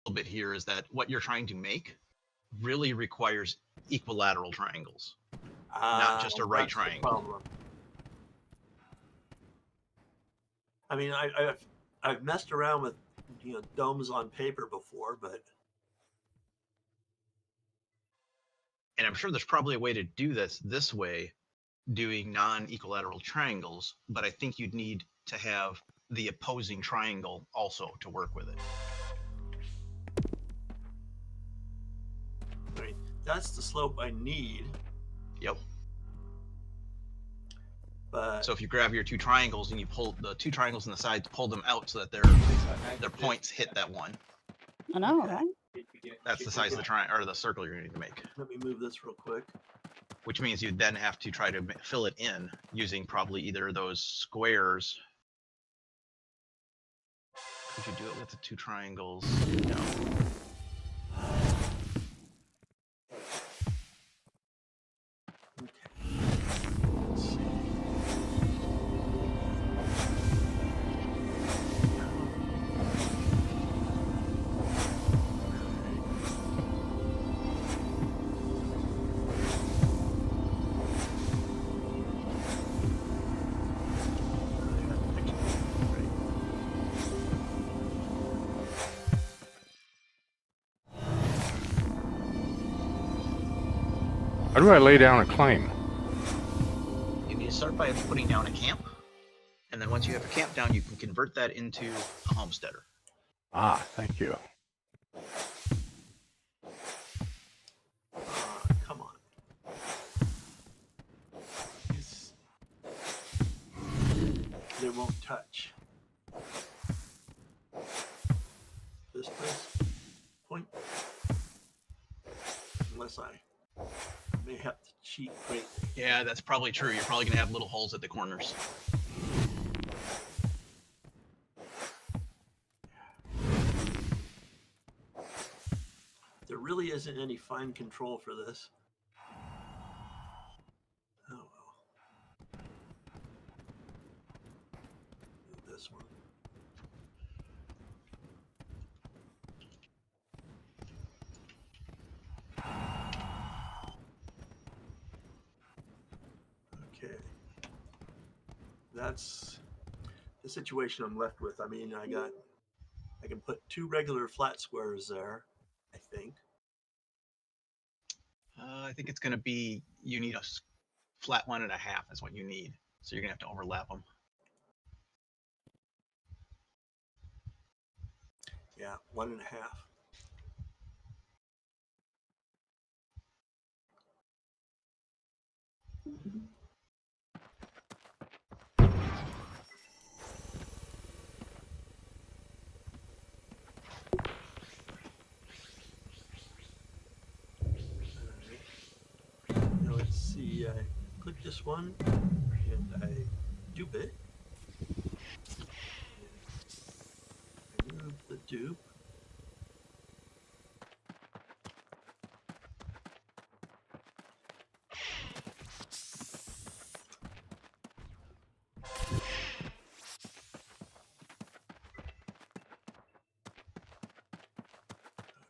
bit here is that what you're trying to make really requires equilateral triangles, not just a right That's the triangle. problem. I mean, I've messed around with domes on paper before, but And I'm sure there's probably a way to do this way, doing non-equilateral triangles, but I think you'd need to have the opposing triangle also to work with it. I mean, that's the slope I need. Yep. But so if you grab your two triangles and you pull the two triangles on the sides, pull them out so that their points hit that one. I know, Okay. right? That's the size of the triangle or the circle you're going to need to make. Let me move this real quick. Which means you then have to try to fill it in using probably either of those squares. Could you do it with the two triangles? No. How do I lay down a claim? You need to start by putting down a camp, and then once you have a camp down, you can convert that into a homesteader. Ah, thank you. Come on. They won't touch. This point. Unless I may have to cheat greatly. Yeah, that's probably true. You're probably going to have little holes at the corners. There really isn't any fine control for this. Oh well. Do this one. Okay. That's the situation I'm left with. I mean, I can put two regular flat squares there, I think. I think it's going to be, you need a flat 1.5 is what you need. So you're going to have to overlap them. Yeah, 1.5. Now let's see, I click this one and I dupe it. I move the dupe.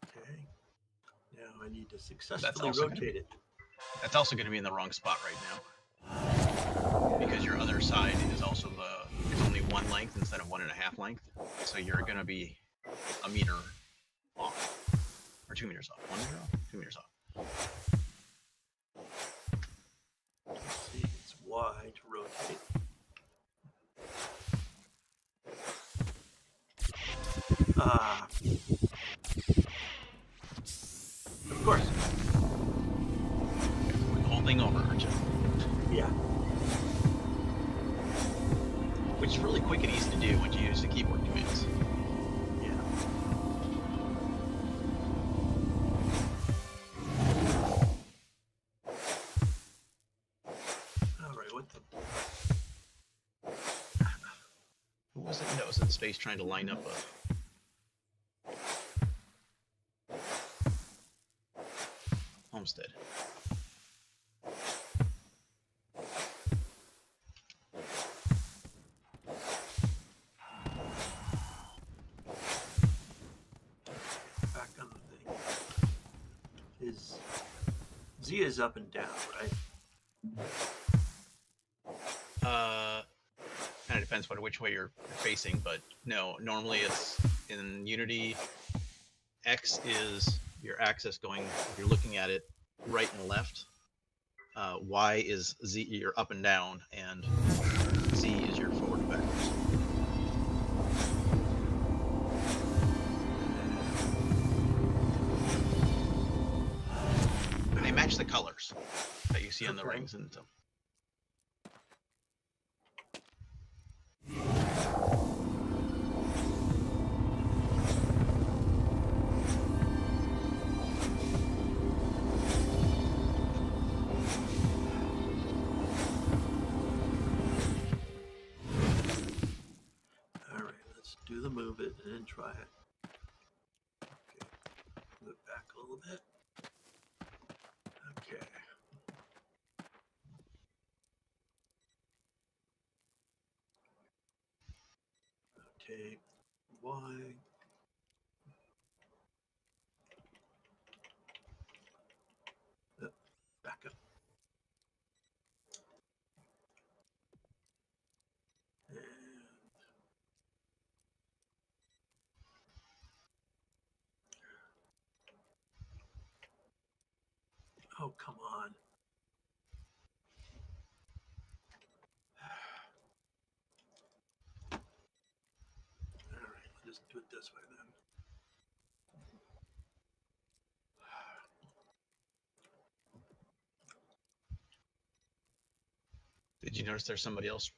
Okay. Now I need to successfully rotate it. That's also going to be in the wrong spot right now. Because your other side is also it's only one length instead of 1.5 length. So you're going to be a meter off. Or 2 meters off. 1 meter off? 2 meters off. Let's see, it's Y to rotate. Ah. Of course. The whole thing over, aren't you? Yeah. Which is really quick and easy to do when you use the keyboard commands. Yeah. All right, what the? What was it that was in space trying to line up a homestead? Z is up and down, right? Kind of depends on which way you're facing, but no, normally it's in Unity. X is your axis going, if you're looking at it, right and left. Y is Z, your up and down, and Z is your forward and backwards. And they match the colors that you see on the Okay. rings and so. All right, let's do the move it and then try it. Okay, move back a little bit. Okay. Take Y. Back up. And oh, come on. All right, I'll just do it this way then. Did you notice there's somebody else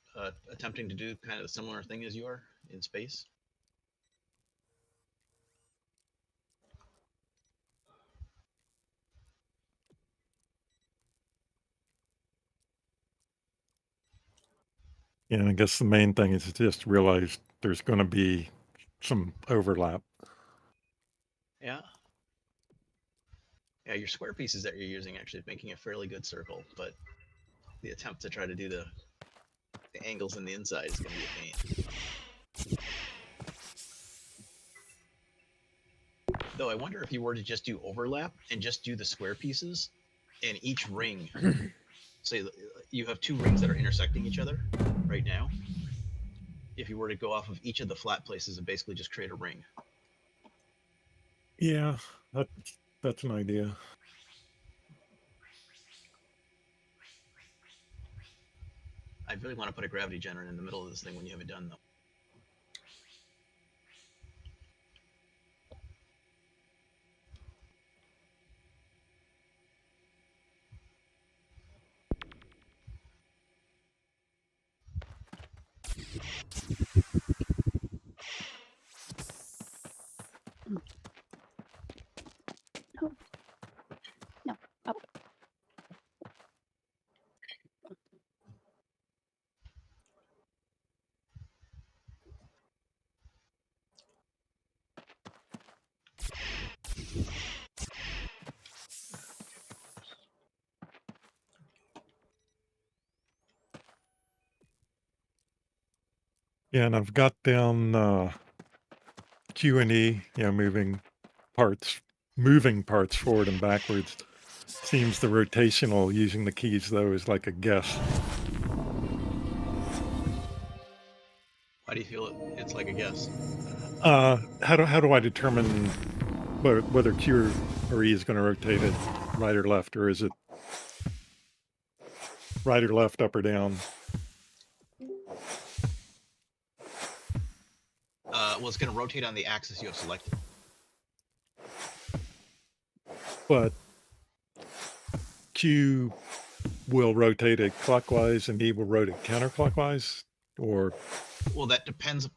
attempting to do kind of a similar thing as you are in space? Yeah, I guess the main thing is to just realize there's going to be some overlap. Yeah. Yeah, your square pieces that you're using actually is making a fairly good circle, but the attempt to try to do the angles in the inside is going to be a pain. Though I wonder if you were to just do overlap and just do the square pieces, and each ring, say you have two rings that are intersecting each other right now. If you were to go off of each of the flat places and basically just create a ring. Yeah, that's an idea. I really want to put a gravity generator in the middle of this thing when you have it done, though. No. Oh. Yeah, and I've got down Q and E, moving parts forward and backwards. Seems the rotational using the keys though is like a guess. Why do you feel it's like a guess? How do I determine whether Q or E is going to rotate it right or left, or is it right or left, up or down? Well, it's going to rotate on the axis you have selected. But Q will rotate it clockwise and E will rotate counterclockwise, or Well, that depends.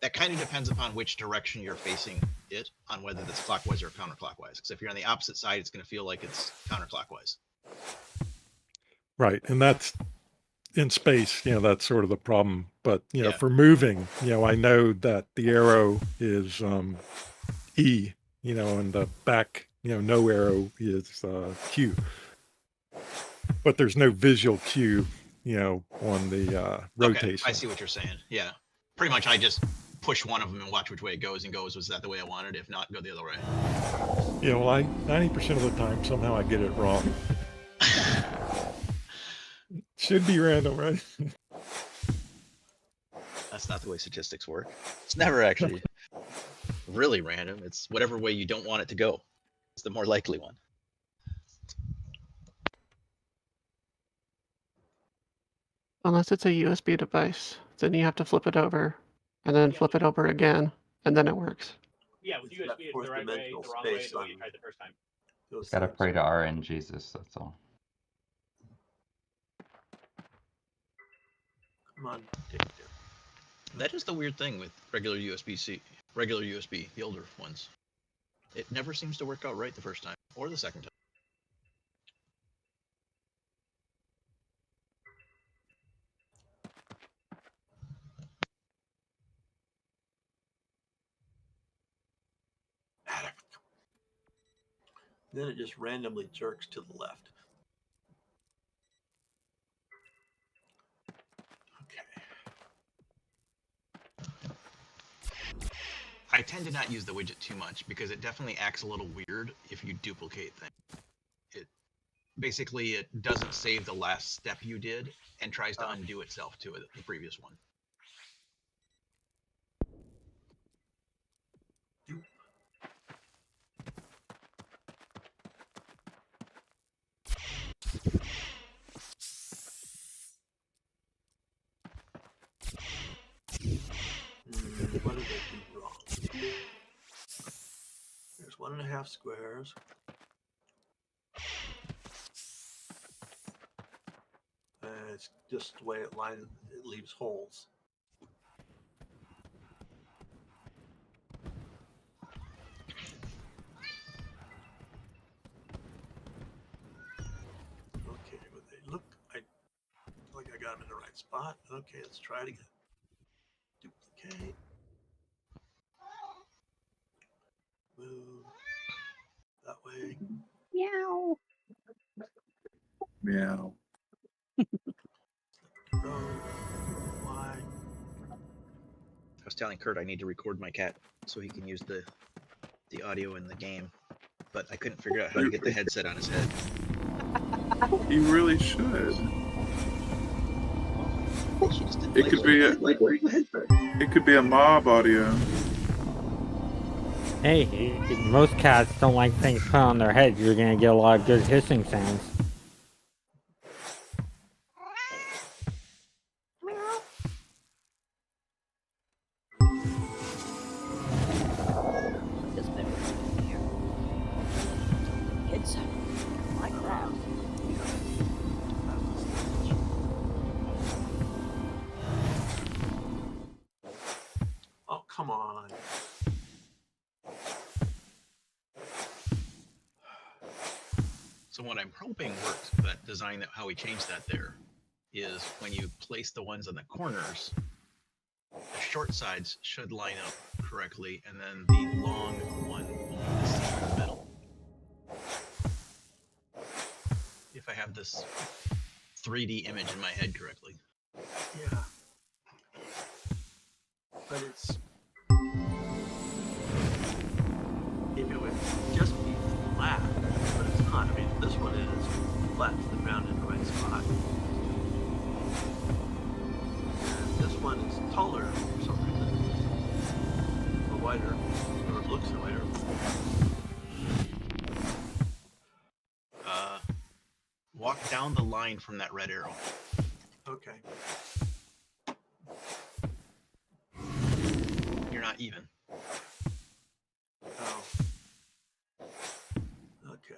That kind of depends upon which direction you're facing it, on whether that's clockwise or counterclockwise. Because if you're on the opposite side, it's going to feel like it's counterclockwise. right. And that's in space, that's sort of the problem. But, Yeah. for moving, I know that the arrow is E, and the back, no arrow is Q. But there's no visual cue, on the rotation. Okay, I see what you're saying. Yeah, pretty much. I just push one of them and watch which way it goes, and goes, was that the way I wanted? If not, go the other way. Yeah, well, 90% of the time somehow I get it wrong. Should be random, right? That's not the way statistics work. It's never actually really random. It's whatever way you don't want it to go. It's the more likely one. Unless it's a USB device, then you have to flip it over, and then flip it over again, and then it works. Yeah, with It's that USB, it's fourth the right way, dimensional the wrong way, space the way you on tried the first time. those Gotta things. pray to RN Jesus, that's all. Come on, take it there. That is the weird thing with regular USB-C, regular USB, the older ones. It never seems to work out right the first time or the second time. Then it just randomly jerks to the left. Okay. I tend to not use the widget too much because it definitely acts a little weird if you duplicate things. Basically, it doesn't save the last step you did and tries to undo itself to the previous one. What did I do wrong? There's 1.5 squares. It's just the way it leaves holes. Okay, but they look, I feel like I got them in the right spot. Okay, let's try it again. Duplicate. Move that way. Meow. Meow. Go. Y. I was telling Kurt I need to record my cat so he can use the audio in the game, but I couldn't figure out how to get the headset on his head. You really should. She just didn't It like could be a, Like wearing the headset. it could be a mob audio. Hey, most cats don't like things put on their heads. You're gonna get a lot of good hissing sounds. This bit right here. Kids like that. Oh, come on. So what I'm hoping works, that design, that how we changed that there, is when you place the ones on the corners, the short sides should line up correctly, and then the long one will be the seam in the middle. If I have this 3D image in my head correctly. Yeah. But it's, if it would just be flat, but it's not. I mean, this one is flat to the ground in the right spot. And this one is taller for some reason. Or wider, or it looks wider. Walk down the line from that red arrow. Okay. You're not even. Oh. Okay.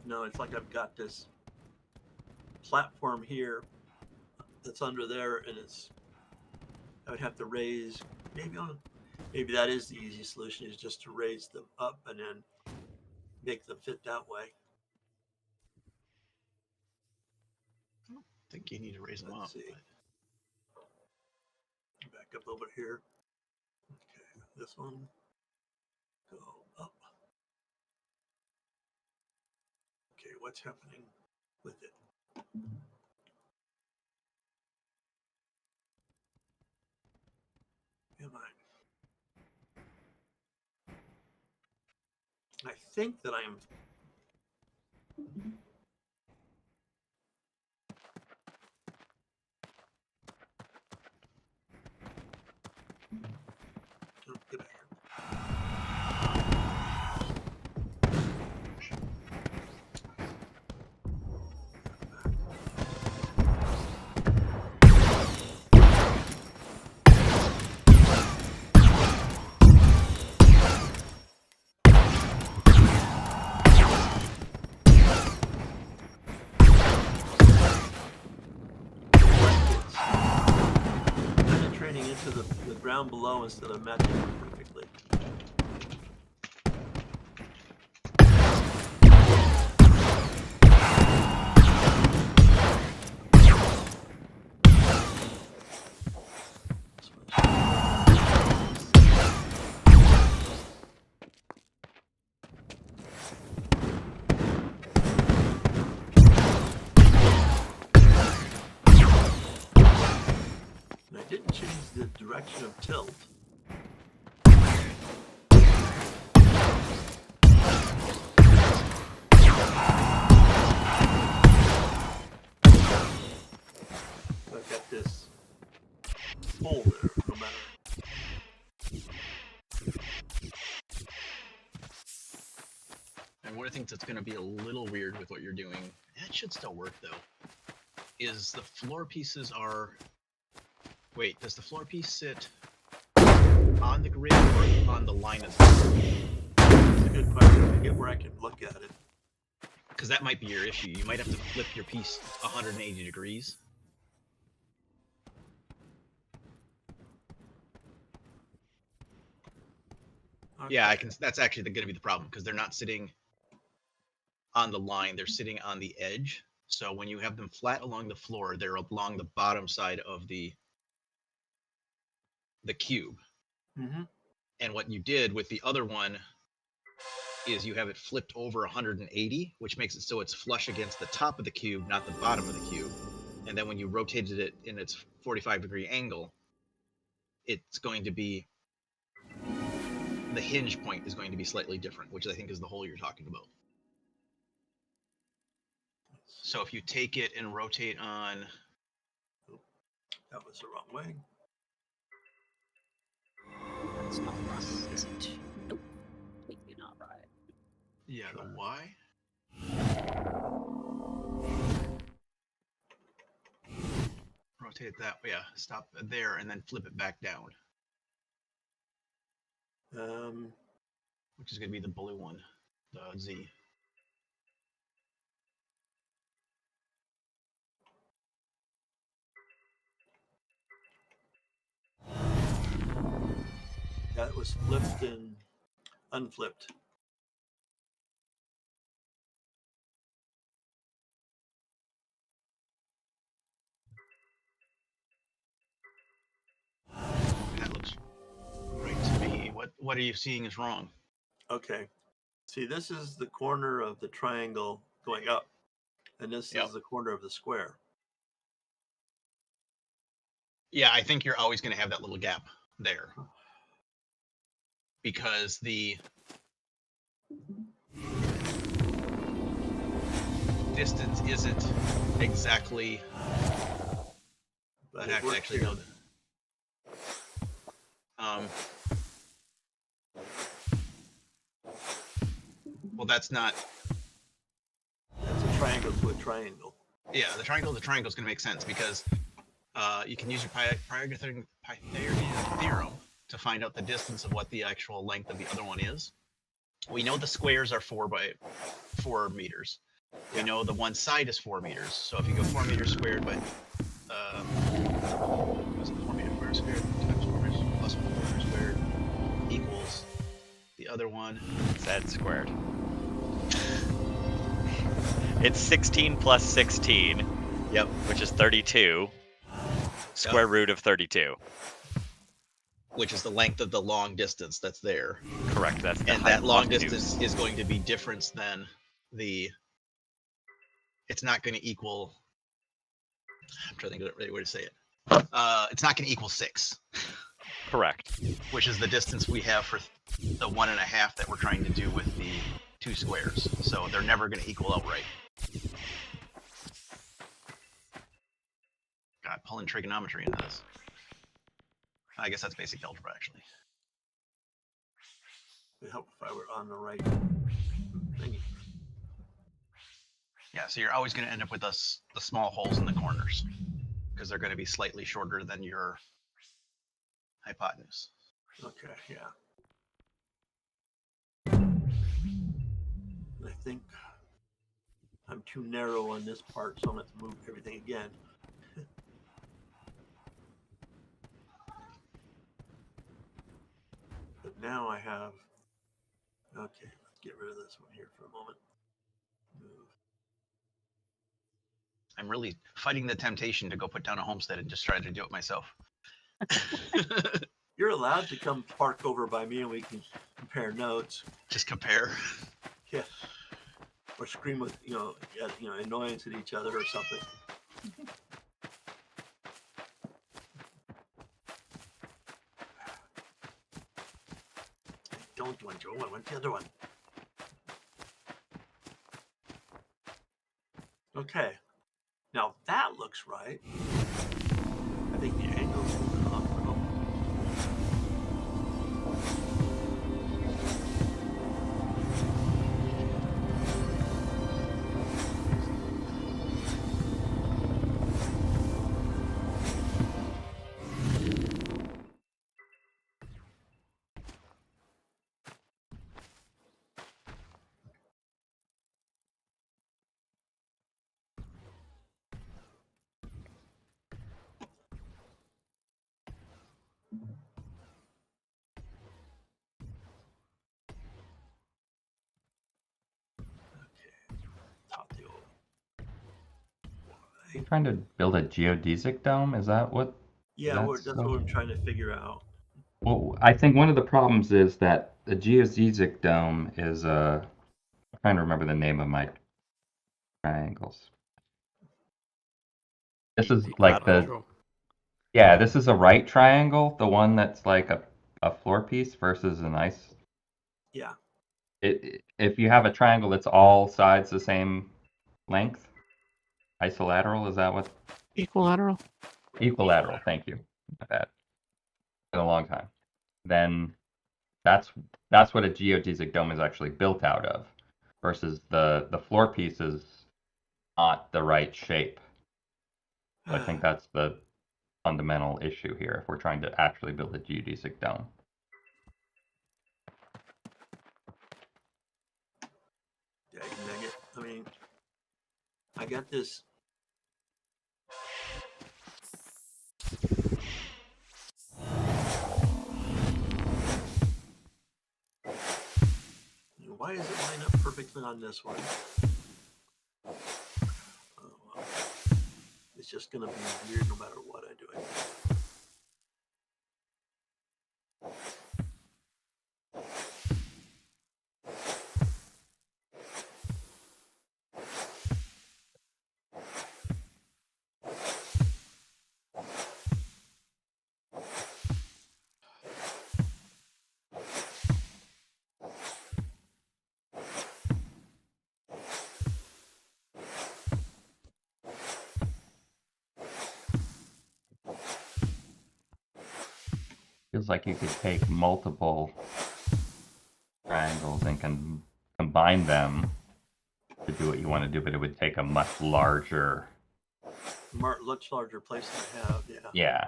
No, it's like I've got this platform here that's under there, and it's, I would have to raise, maybe that is the easiest solution, is just to raise them up and then make them fit that way. I think you need to raise them Let's up. see. Back up over here. Okay, this one. Go up. Okay, what's happening with it? Am I think that I am. Oh, get back here. Penetrating into the ground below instead of matching it perfectly. And I didn't change the direction of tilt. So I've got this hole there, no matter. And what I think that's going to be a little weird with what you're doing, that should still work though, is the floor pieces are. Wait, does the floor piece sit on the grid or on the line of the grid? It's a good question. I get where I can look at it. Because that might be your issue. You might have to flip your piece 180 degrees. Yeah, I can. That's actually going to be the problem because they're not sitting on the line; they're sitting on the edge. So when you have them flat along the floor, they're along the bottom side of the cube. Mm-hmm. And what you did with the other one is you have it flipped over 180, which makes it so it's flush against the top of the cube, not the bottom of the cube. And then when you rotated it in its 45-degree angle, it's going to be, the hinge point is going to be slightly different, which I think is the hole you're talking about. So if you take it and rotate on, That was the wrong way. That's not right, is it? Nope. Completely not right. yeah, the Y. Rotate it that way, yeah, stop there and then flip it back down, which is going to be the blue one, the Z. That was flipped and unflipped. That looks right to me. What are you seeing is wrong? Okay. See, this is the corner of the triangle going up, and this Yep. is the corner of the square. Yeah, I think you're always going to have that little gap there because the distance isn't exactly. But I'd it have to works actually here. know that. Well, that's not. That's a triangle to a triangle. Yeah, the triangle to triangle is going to make sense because you can use your Pythagorean theorem to find out the distance of what the actual length of the other one is. We know the squares are 4 by 4 meters. We know the one side is 4 meters. So if you go 4 meters squared by was it 4 meters squared times 4 meters plus 1 meter squared equals the other one. Z squared. It's 16 plus 16. Yep. Which is 32. Square root of 32. which is the length of the long distance that's there. Correct. That's the And that long hypotenuse. distance is going to be different than the. It's not going to equal. I'm trying to think of the right way to say it. It's not going to equal 6, Correct. which is the distance we have for the 1.5 that we're trying to do with the 2 squares. So they're never going to equal outright. God, pulling trigonometry into this. I guess that's basic algebra, actually. It'd help if I were on the right thingy. Yeah, so you're always going to end up with the small holes in the corners because they're going to be slightly shorter than your hypotenuse. Okay, yeah. I think I'm too narrow on this part, so I'm going to have to move everything again. But now I have. Okay, let's get rid of this one here for a moment. Move. I'm really fighting the temptation to go put down a homestead and just try to do it myself. You're allowed to come park over by me and we can compare notes. Just compare. Yeah. Or scream with, annoyance at each other or something. Don't want Joe. I want the other one. Okay. Now that looks right. I think the angle's off. You trying to build a geodesic dome? Is that what? Yeah, that's what I'm trying to figure out. Well, I think one of the problems is that the geodesic dome is I'm trying to remember the name of my triangles. This is like this is a right triangle, the one that's like a floor piece versus a nice. Yeah. If you have a triangle that's all sides the same length, isolateral, is that what? Equilateral. Equilateral, thank you. My bad. Been a long time. Then that's what a geodesic dome is actually built out of, versus the floor piece is not the right shape. So I think that's the fundamental issue here if we're trying to actually build a geodesic dome. I mean, I got this. Why is it line up perfectly on this one? Oh, well. It's just going to be weird no matter what I do it. Feels like you could take multiple triangles and combine them to do what you want to do, but it would take a much larger place than I have, yeah. Yeah.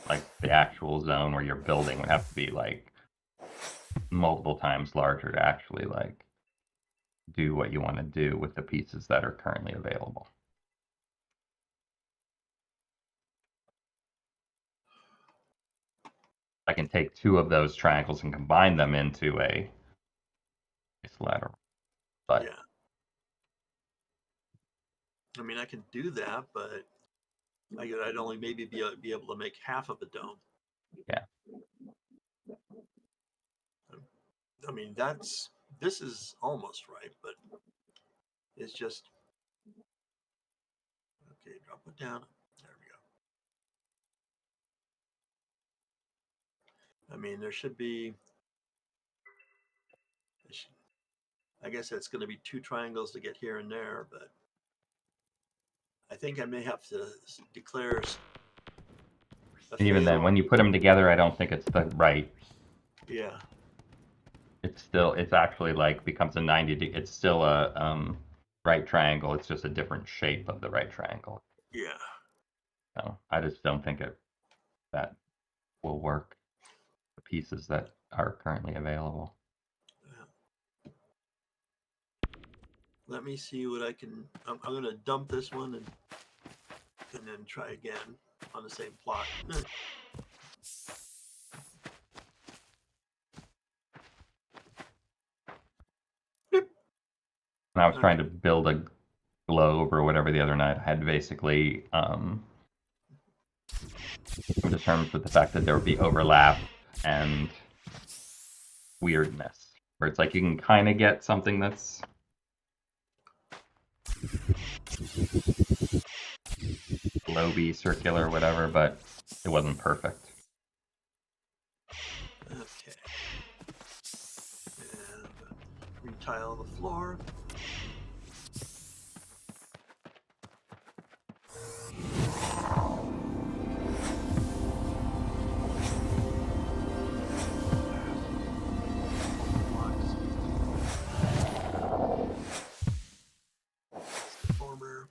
Like the actual zone where you're building would have to be like multiple times larger to actually like do what you want to do with the pieces that are currently available. I can take 2 of those triangles and combine them into a lateral. But yeah. I mean, I can do that, but I'd only maybe be able to make half of a dome. Yeah. I mean, this is almost right, but it's just okay. Drop it down. There we go. I mean, there should be. I guess it's going to be 2 triangles to get here and there, but I think I may have to declare. A And even then, fail. when you put them together, I don't think it's the right. Yeah. It's actually like becomes a 90. It's still a right triangle. It's just a different shape of the right triangle. Yeah. So I just don't think that will work. The pieces that are currently available. Let me see what I can. I'm going to dump this one and then try again on the same plot. When I was trying to build a globe or whatever the other night, I had basically come to terms with the fact that there would be overlap and weirdness, where it's like you can kind of get something that's globy, circular, whatever, but it wasn't perfect. Okay. And retile the floor. Former.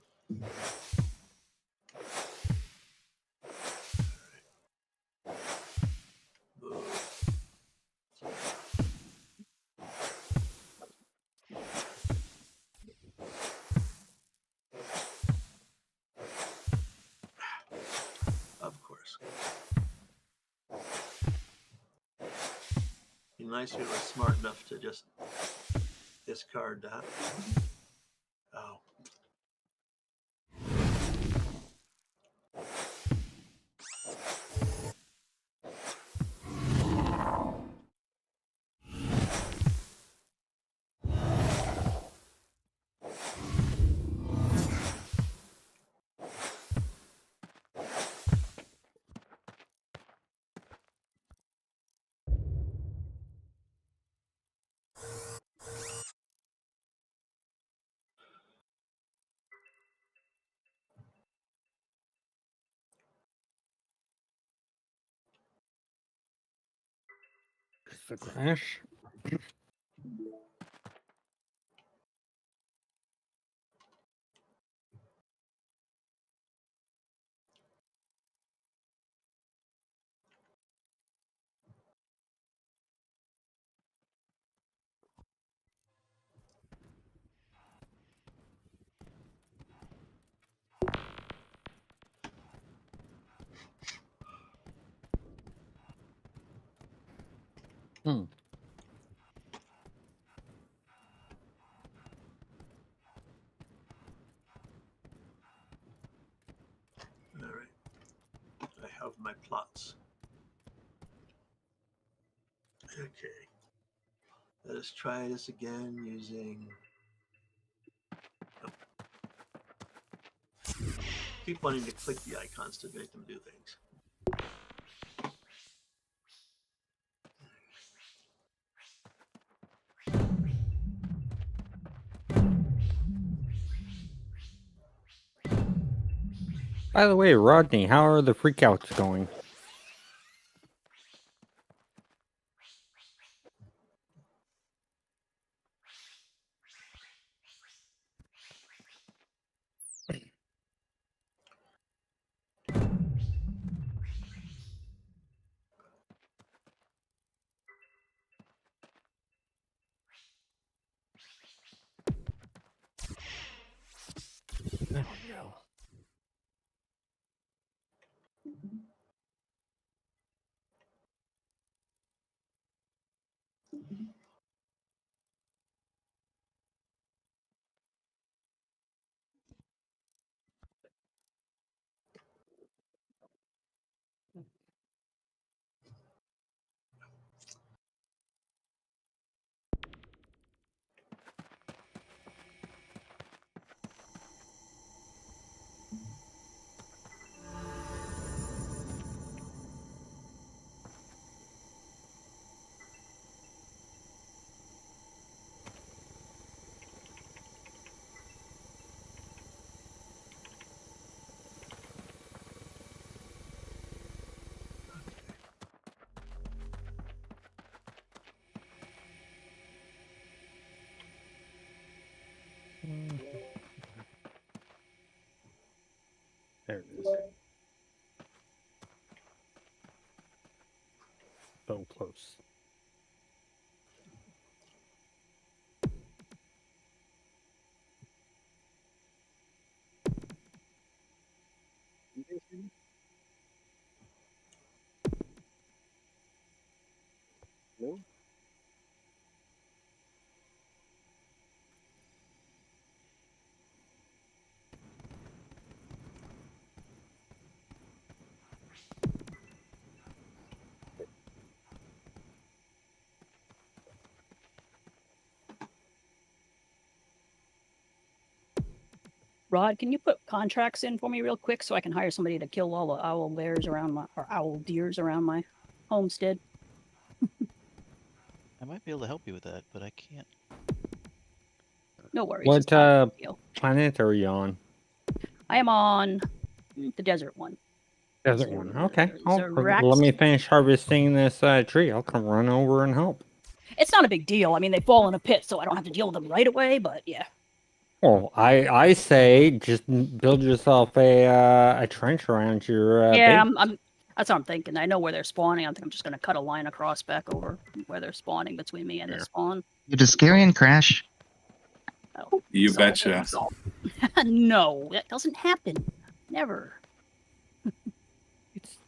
Of course. Be nice if you were smart enough to just discard that. Oh. The crash. Hmm. All right. I have my plots. Okay. Let us try this again using. Keep wanting to click the icons to make them do things. By the way, Rodney, how are the freakouts going? There we go. There it is. So close. Rod, can you put contracts in for me real quick so I can hire somebody to kill all the owl bears around my, or owl deers around my homestead? I might be able to help you with that, but I can't. No worries. What it's not a big deal. planet are you on? I am on the desert one. Desert one. Okay. Zerax. Let me finish harvesting this tree. I'll come run over and help. It's not a big deal. I mean, they fall in a pit, so I don't have to deal with them right away. But yeah, Well, I say just build yourself a trench around your yeah. base. I'm. That's what I'm thinking. I know where they're spawning. I think I'm just gonna cut a line across back over where they're spawning between me and the spawn. Does Scarian crash? Oh, You so- betcha. No, that doesn't happen. Never.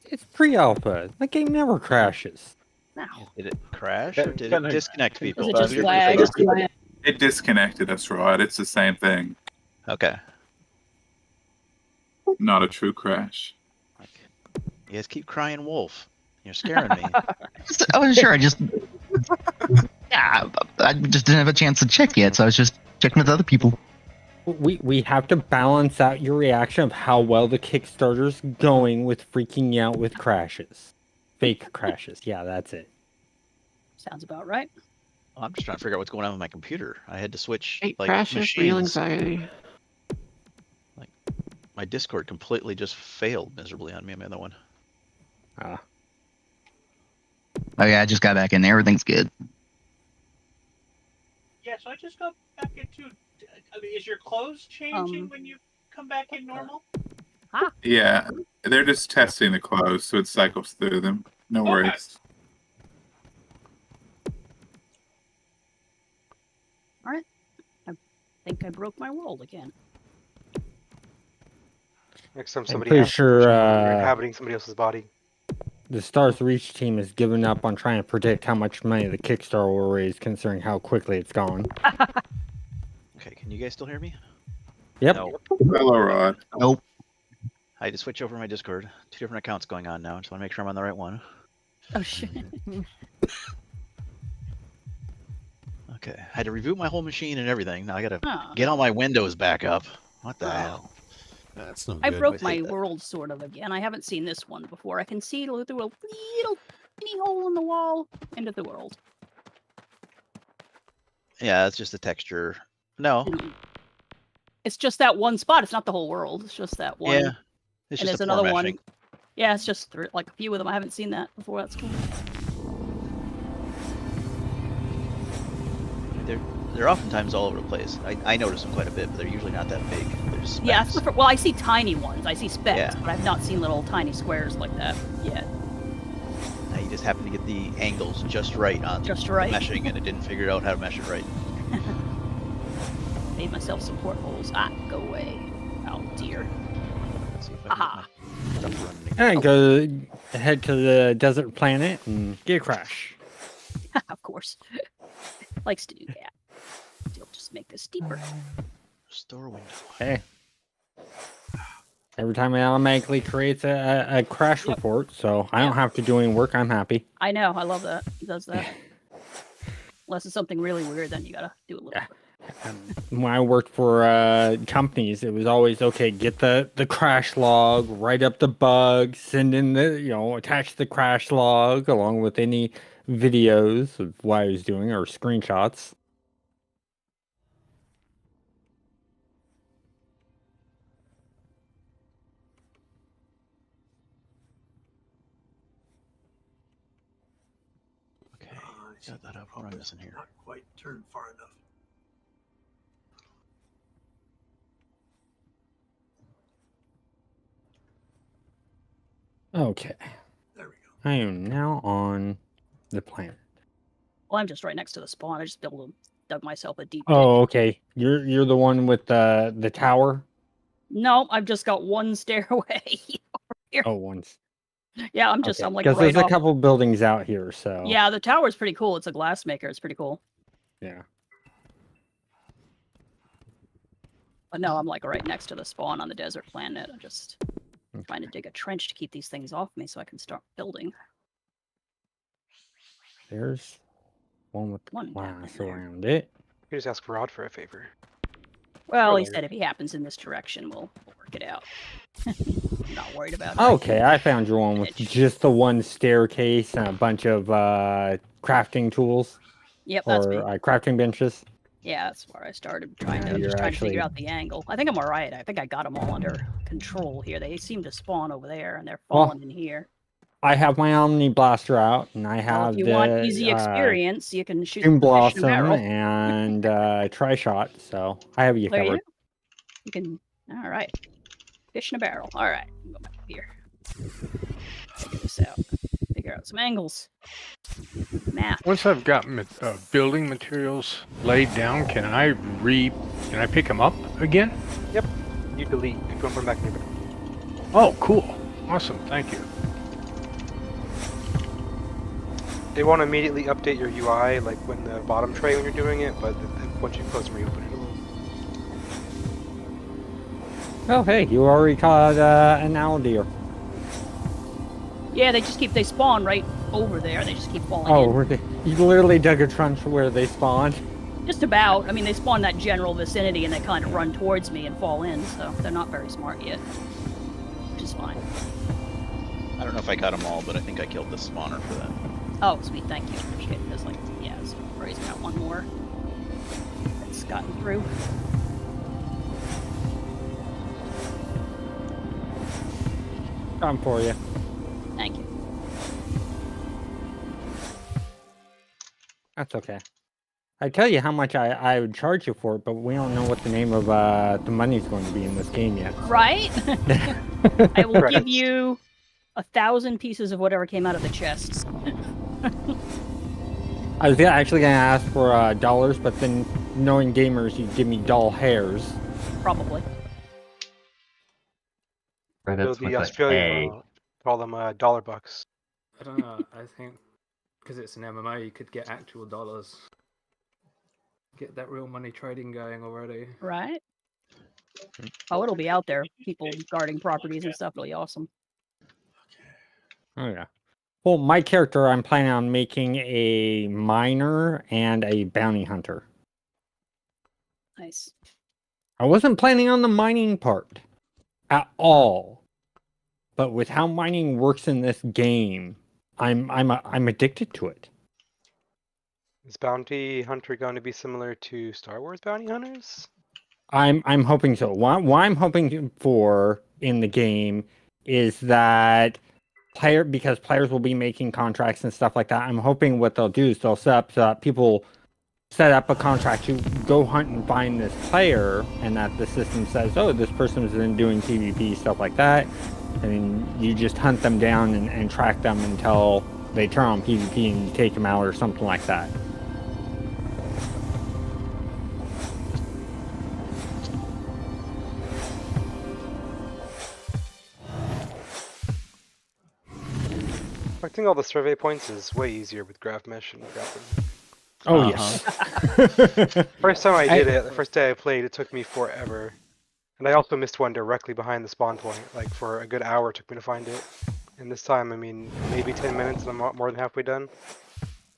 It's pre-alpha. The game never crashes. No. Did it crash or did it disconnect people? Does it just Two lag? different things. It disconnected us, Rod. It's the same thing. Okay. Not a true crash. You guys keep crying wolf. You're scaring me. I wasn't sure. Yeah, I just didn't have a chance to check yet, so I was just checking with other people. We have to balance out your reaction of how well the Kickstarter's going with freaking out with crashes. Fake crashes. Yeah, that's it. Sounds about right. Well, I'm just trying to figure out what's going on with my computer. I had to switch Eight like crashes, real machines. anxiety. My Discord completely just failed miserably on me on the other one. Ah. Oh yeah, I just got back in there. Everything's good. Yeah, so I just got back into. I mean, is your clothes changing when you come back in normal? Yeah, they're just testing the clothes, so it cycles through them. No Okay. worries. All right. I think I broke my world again. Next time I'm somebody pretty asks sure you're inhabiting somebody else's body. the Stars Reach team has given up on trying to predict how much money the Kickstarter will raise, considering how quickly it's gone. Okay, can you guys still hear me? Yep. No. Hello, Rod. Nope. I had to switch over my Discord. 2 different accounts going on now. Just want to make sure I'm on the right one. Oh shit. Okay, I had to reboot my whole machine and everything. Now I gotta Oh. get all my windows back up. What the hell? That's no I good. broke I my hate that. world sort of again. I haven't seen this one before. I can see through a little tiny hole in the wall into the world. Yeah, it's just a texture. No. It's just that one spot. It's not the whole world. It's just that one. Yeah. It's and just there's a another poor one. meshing. Yeah, it's just like a few of them. I haven't seen that before. That's cool. They're oftentimes all over the place. I notice them quite a bit, but they're usually not that big. They're just Yeah, specks. well, I see tiny ones. I see specks, Yeah. but I've not seen little tiny squares like that yet. Now you just happen to get the angles just right on Just right. meshing, and it didn't figure out how to mesh it right. Made myself some portholes. Ah, go away. Oh dear. Let's see if I Aha. can get my stuff running And go head to the desert planet and get a crash. Of course. Likes to do that. I'll just make this deeper. Store window. Hey. Every time it automatically creates a crash report, so I don't have to do any work. I'm happy. I know. I love that. It does that. Unless it's something really weird, then you gotta do a little bit. When I worked for companies, it was always okay. Get the crash log, write up the bug, send in the attach the crash log along with any videos of what I was doing or screenshots. Okay, got that up. What am I missing here? Not quite turned far enough. Okay. There we go. I am now on the planet. Well, I'm just right next to the spawn. I just dug myself a deep Oh, ditch. okay. You're the one with the tower. No, I've just got one stairway over here. Oh, once. Yeah, I'm like Because right there's a off. couple buildings out here. So Yeah, the tower's pretty cool. It's a glass maker. It's pretty cool. yeah. But no, I'm like right next to the spawn on the desert planet. I'm just trying to dig a trench to keep these things off me so I can start building. There's one with One down glass there. around it. You just ask Rod for a favor. Well, he Or- said if he happens in this direction, we'll work it out. I'm not worried about it. Okay, I found your one with Edge. just the one staircase and a bunch of crafting tools Yep, that's me. or crafting benches. Yeah, that's where I started trying to. You're Just trying to figure actually- out the angle. I think I'm all right. I think I got them all under control here. They seem to spawn over there, and they're Well, falling in here. I have my Omni Blaster out, and I Well, have if you the want easy experience, you can shoot Doom the fish in a Blossom barrel. and Tri Shot. So I have you There you covered. go. You can. All right. Fish in a barrel. All right. Go back here. Figure this out. Figure out some angles. Math. Once I've got building materials laid down, can I pick them up again? Yep. You delete. You don't put them back in your bag. Oh, cool. Awesome. Thank you. They won't immediately update your UI like when the bottom tray when you're doing it, but once you close and reopen it, it will. Oh, hey, you already caught an owl deer. Yeah, they spawn right over there. They just keep falling Oh, in. you literally dug a trench where they spawned. Just about. I mean, they spawn in that general vicinity and they kind of run towards me and fall in, so they're not very smart yet. Which is fine. I don't know if I got them all, but I think I killed the spawner for that. Oh, sweet. Thank you. Appreciate it. There's like, yeah, so Ray's got one more that's gotten through. Come for you. Thank you. That's okay. I tell you how much I would charge you for it, but we don't know what the name of the money's going to be in this game yet. Right? I will Right. give you 1,000 pieces of whatever came out of the chests. I was actually going to ask for dollars, but then knowing gamers, you'd give me doll hairs. Probably. Credits So with the a Australian A. call them dollar bucks. I don't know. I think because it's an MMO, you could get actual dollars. Get that real money trading going already. Right? Oh, it'll be out there. People guarding properties and stuff. It'll be awesome. Oh, yeah. Well, my character, I'm planning on making a miner and a bounty hunter. Nice. I wasn't planning on the mining part at all. But with how mining works in this game, I'm addicted to it. Is Bounty Hunter going to be similar to Star Wars Bounty Hunters? I'm hoping so. What I'm hoping for in the game is that because players will be making contracts and stuff like that. I'm hoping what they'll do is they'll set up so that people set up a contract to go hunt and find this player, and that the system says, oh, this person's been doing PvP, stuff like that. And you just hunt them down and track them until they turn on PvP and you take them out or something like that. Collecting all the survey points is way easier with Graph Mesh and Graphing. Oh, yes. First time I did it, the first day I played, it took me forever. And I also missed one directly behind the spawn point. Like, for a good hour it took me to find it. And this time, I mean, maybe 10 minutes and I'm more than halfway done.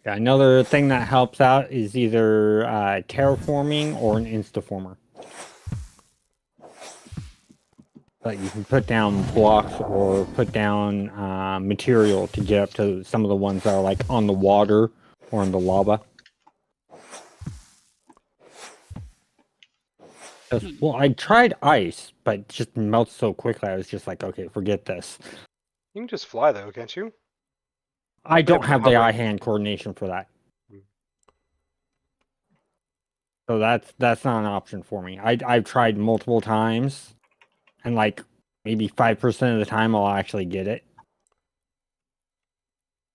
Yeah, another thing that helps out is either terraforming or an instaformer. Like you can put down blocks or put down material to get up to some of the ones that are like on the water or in the lava. Well, I tried ice, but it just melts so quickly. I was just like, okay, forget this. You can just fly though, can't you? I don't have the hovering. eye-hand coordination for that. So that's not an option for me. I've tried multiple times, and like maybe 5% of the time I'll actually get it.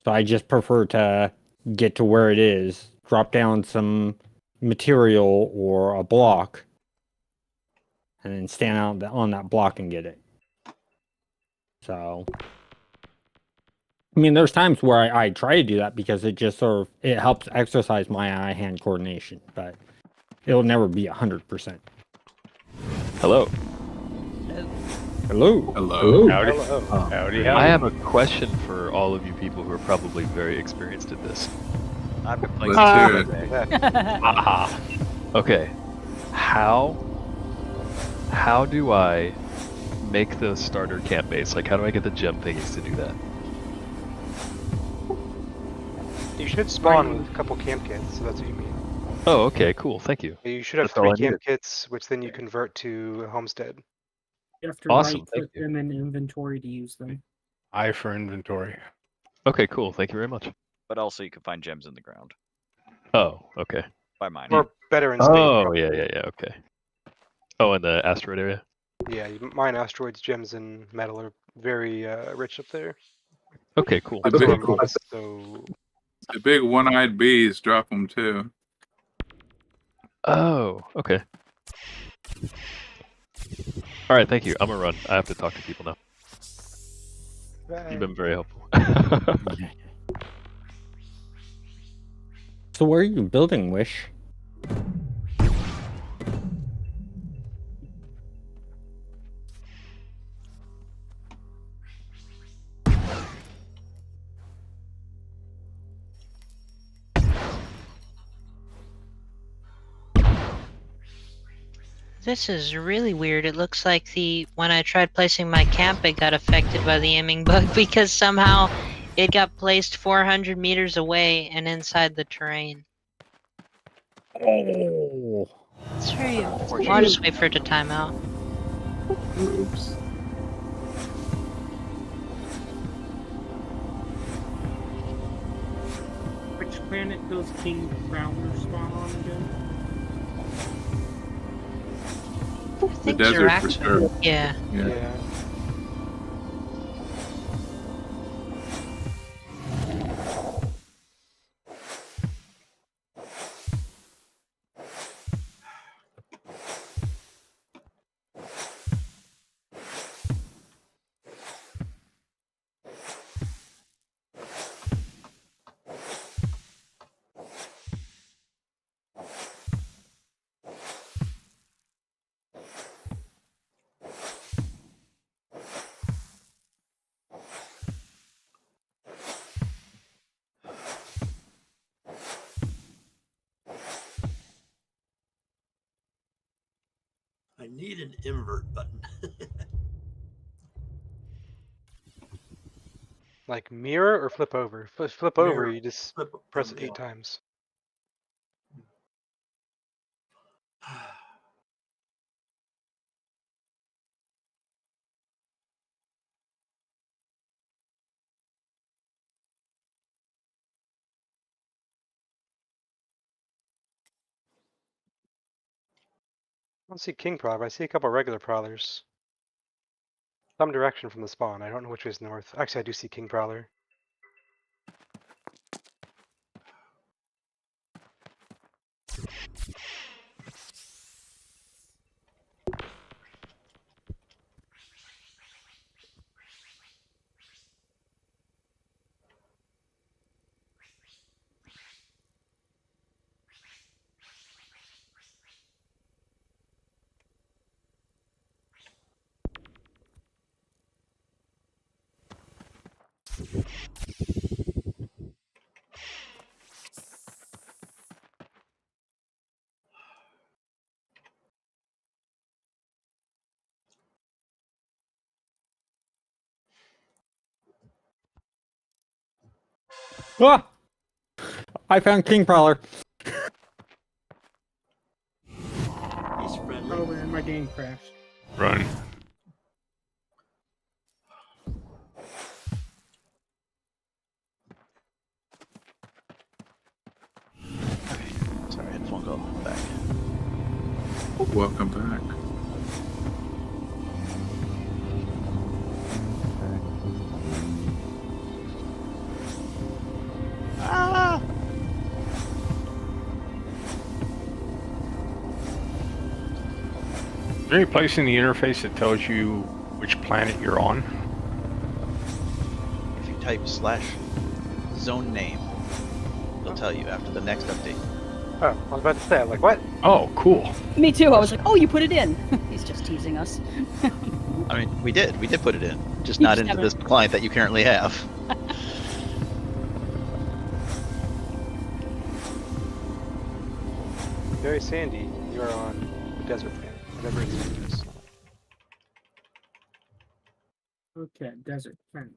So I just prefer to get to where it is, drop down some material or a block, and then stand out on that block and get it. So, I mean, there's times where I try to do that because it just it helps exercise my eye-hand coordination, but it'll never be 100%. Hello. Hello. Hello. Howdy. Hello. Howdy, I have a question for all of you people who are probably very experienced at this. I've been playing Let's hear all it. day. Aha. Okay. How do I make the starter camp base? Like, how do I get the gem thingies to do that? You should spawn with a couple camp kits, so that's what you mean. Oh, okay, cool. Thank you. You should have That's all 3 I camp kits, which then you convert to homestead. You have to Awesome, right thank click them in inventory to use them. I for inventory. Okay, cool. Thank you very much. But also, you can find gems in the ground Oh, okay. by mining. Or better in space. Oh, yeah, okay. Oh, in the asteroid area? Yeah, you mine asteroids, gems, and metal are very rich up there. Okay, cool. The big, So the big one-eyed bees drop them too. Oh, okay. All right, thank you. I'm gonna run. I have to talk to people now. You've been very helpful. So where are you building, Wish? This is really weird. It looks like when I tried placing my camp, it got affected by the aiming bug because somehow it got placed 400 meters away and inside the terrain. Oh. It's very. Well, I'll just wait for it to time out. Oops. Which planet does King Prowler spawn on again? I think desert for Zirax- sure. Yeah. yeah. I need an invert button. Like mirror or flip over? Flip over, Mirror. you just Flip press from it 8 down. times. I don't see king prowler. I see a couple regular prowlers. Some direction from the spawn. I don't know which way is north. Actually, I do see king prowler. Ah! I found King Prowler. He's friendly. Oh man, my game crashed. Run. Sorry, I had phone call back. Welcome back. Is there any place in the interface that tells you which planet you're on? If you type /zone name, it'll tell you after the next update. Oh, I was about to say, I'm like, what? Oh, cool. Me too. I was like, oh, you put it in. He's just teasing us. I mean, we did put it in, just You not just into haven't- this client that you currently have. Very Sandy, you are on the desert planet, whatever its name is. Okay, desert planet.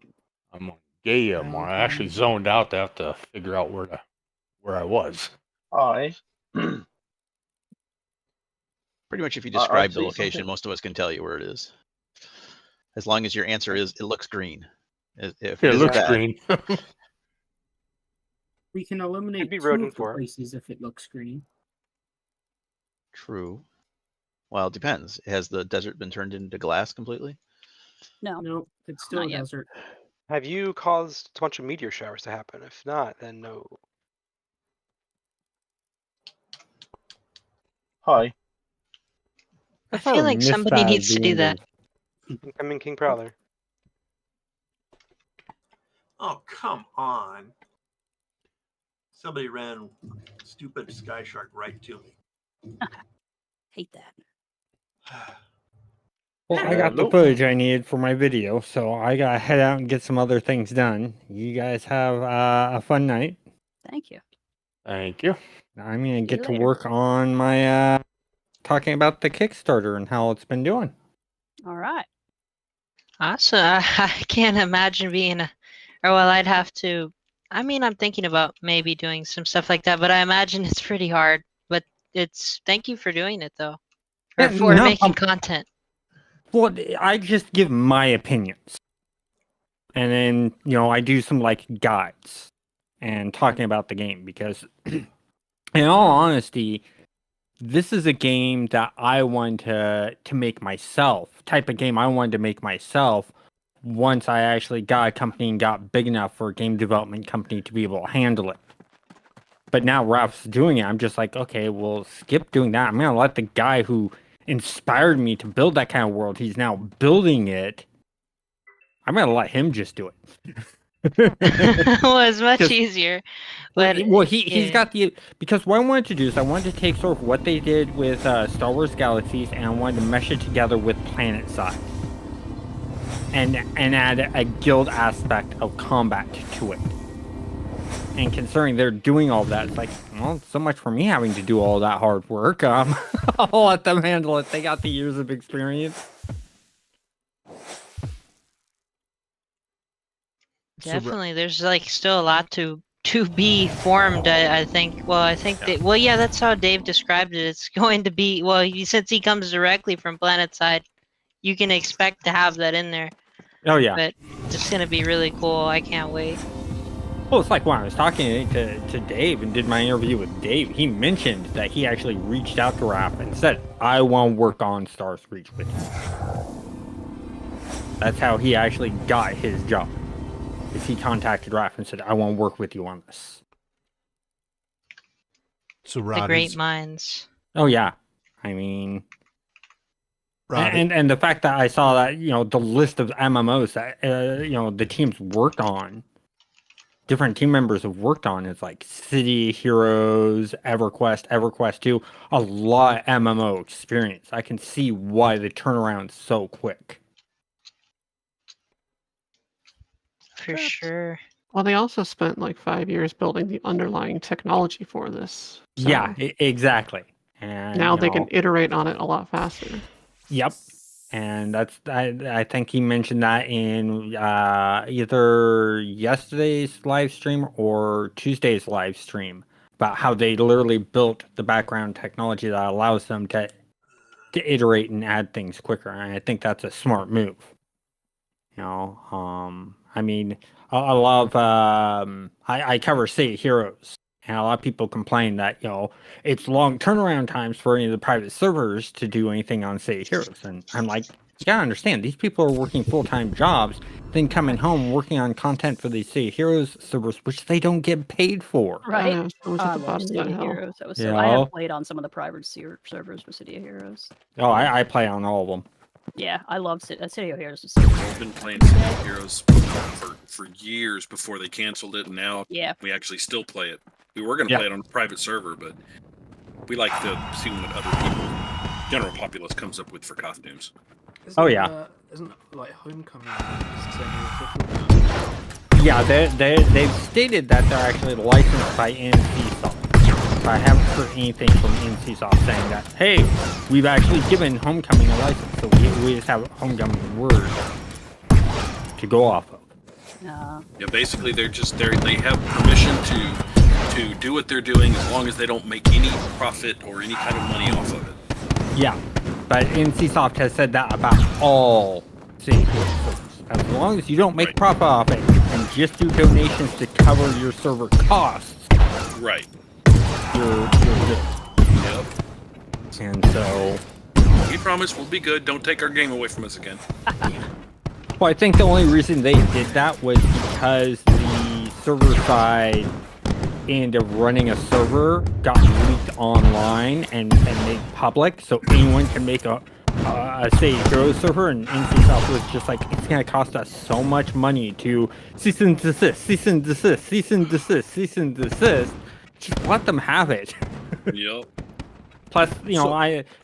I'm on Gaia more. I actually zoned out to have to figure out where I was. Hi. Pretty much if you I describe the see location, something. most of us can tell you where it is. As long as your answer is, it looks green. If Yeah, it isn't looks that- green. We can eliminate be two rodent of the for. places if it looks green. True. Well, it depends. Has the desert been turned into glass completely? No. Nope, it's still Not a yet. desert. Have you caused a bunch of meteor showers to happen? If not, then no. Hi. I feel like somebody needs to do that. Incoming King Prowler. Oh, come on. Somebody ran stupid Sky Shark right to me. Hate that. Well, I got the Nope. footage I needed for my video, so I gotta head out and get some other things done. You guys have a fun night. Thank you. Thank you. I'm gonna you get to later. work on my talking about the Kickstarter and how it's been doing. All right. Awesome. I can't imagine being or well, I'd have to. I mean, I'm thinking about maybe doing some stuff like that, but I imagine it's pretty hard. But thank you for doing it though, or Yeah, for no, making content. Well, I just give my opinions, and then I do some like guides and talking about the game because, in all honesty, this is a game that I want to make myself. Type of game I wanted to make myself. Once I actually got a company and got big enough for a game development company to be able to handle it. But now Ralph's doing it. I'm just like, okay, well, skip doing that. I'm gonna let the guy who inspired me to build that kind of world. He's now building it. I'm gonna let him just do it. Well, it's much 'Cause- easier. But Well, he's yeah. got because what I wanted to do is I wanted to take sort of what they did with Star Wars Galaxies and I wanted to mesh it together with PlanetSide and add a guild aspect of combat to it. And considering they're doing all that, it's like, well, so much for me having to do all that hard work. I'll let them handle it. They got the years of experience. Definitely, there's like still a lot to be formed. I think. Well, I think that. Well, yeah, that's how Dave described it. It's going to be since he comes directly from PlanetSide, you can expect to have that in there. Oh yeah. But it's gonna be really cool. I can't wait. Well, it's like when I was talking to Dave and did my interview with Dave, he mentioned that he actually reached out to Raph and said, I want to work on Stars Reach with you. That's how he actually got his job. Is he contacted Raph and said, I want to work with you on this. So The Rod, great minds. Oh yeah. I mean Rod, and the fact that I saw that, the list of MMOs that the teams worked on, different team members have worked on, it's like City Heroes, EverQuest, EverQuest 2, a lot of MMO experience. I can see why the turnaround's so quick. For sure. Well, they also spent like 5 years building the underlying technology for this. So Yeah, exactly. And now they can iterate on it a lot faster. Yep. And I think he mentioned that in either yesterday's live stream or Tuesday's live stream about how they literally built the background technology that allows them to iterate and add things quicker. And I think that's a smart move. I mean, I love I cover City Heroes. And a lot of people complain that, it's long turnaround times for any of the private servers to do anything on City Heroes. And I'm like, You gotta understand, these people are working full-time jobs, then coming home working on content for these City Heroes servers, which they don't get paid for. Right. I was at the bottom of City that of hill. Heroes. That was You so. I have know? played on some of the private servers for City of Heroes. Oh, I play on all of them. Yeah, I love City of Heroes. Is I've been playing City of Heroes for years before they canceled it, and now Yeah. we actually still play it. We were going to Yeah. play it on a private server, but we like to see what other people, general populace, comes up with for costumes. Isn't like Homecoming just the Yeah, they've stated that they're actually licensed by NCSoft. But I haven't heard anything from NCSoft saying that, hey, we've actually given Homecoming a license, so we just have Homecoming word to go off of. Uh, Yeah, basically they have permission to do what they're doing as long as they don't make any profit or any kind of money off of it. Yeah, but NCSoft has said that about all City Heroes servers. As long as you don't make profit off it and just do donations to cover your server costs, Right. you're good. Yep. And so, We promise we'll be good. Don't take our game away from us again. well, I think the only reason they did that was because the server side end of running a server got leaked online and made public, so anyone can make a City Heroes server, and NCSoft was just like, it's gonna cost us so much money to cease and desist, cease and desist, cease and desist, cease and desist. Just let them have it. Yep. Plus,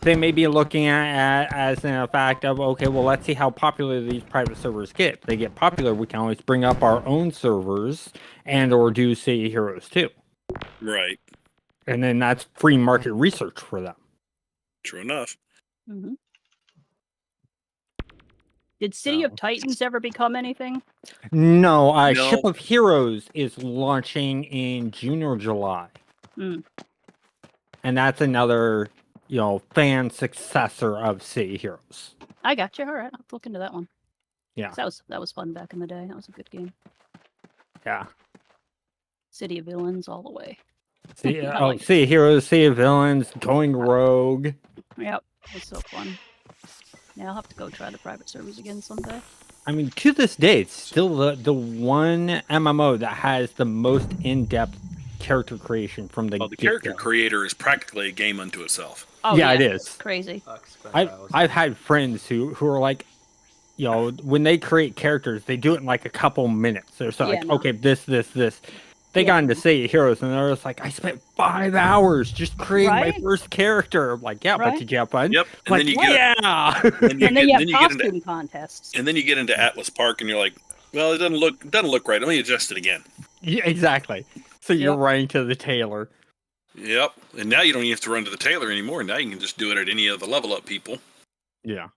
they may be looking at as a fact of, okay, well, let's see how popular these private servers get. If they get popular, we can always bring up our own servers and or do City Heroes too. Right. And then that's free market research for them. True enough. mhm. Did City of Titans ever become anything? No, No. Ship of Heroes is launching in June or July. Mm. And that's another, fan successor of City Heroes. I got you. All right, I'll have to look into that one. Yeah. 'Cause that was fun back in the day. That was a good game. Yeah. City of Villains all the way. City Heroes, City of Villains, Going Rogue. Yep, it was so fun. Yeah, I'll have to go try the private servers again someday. I mean, to this day, it's still the one MMO that has the most in-depth character creation from the The character creator is practically a game unto itself. Oh, yeah, it is. Crazy. I've had friends who are like, when they create characters, they do it in like a couple minutes. They're so like, okay, this. They got into City Heroes, and they're just like, I spent 5 hours just creating my first character. I'm like, yeah, but did you have fun? Yep. And Like, then you get yeah. and And then you have get costume into contests. and then you get into Atlas Park and you're like, well, it doesn't look right. Let me adjust it again. Yeah, exactly. So you're running to the tailor. Yep. And now you don't even have to run to the tailor anymore. Now you can just do it at any of the level up people. Yeah.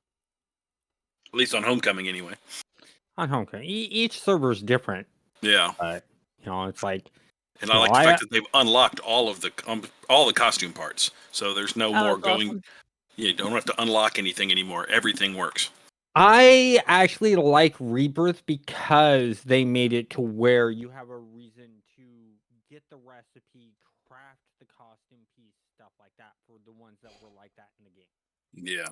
At least on Homecoming anyway. On Homecoming, each server's different. Yeah. It's like. And I like the fact that they've unlocked all the costume parts. So there's no more going. Awesome. You don't have to unlock anything anymore. Everything works. I actually like Rebirth because they made it to where you have a reason to get the recipe, craft the costume piece, stuff like that for the ones that were like that in the game. Yeah.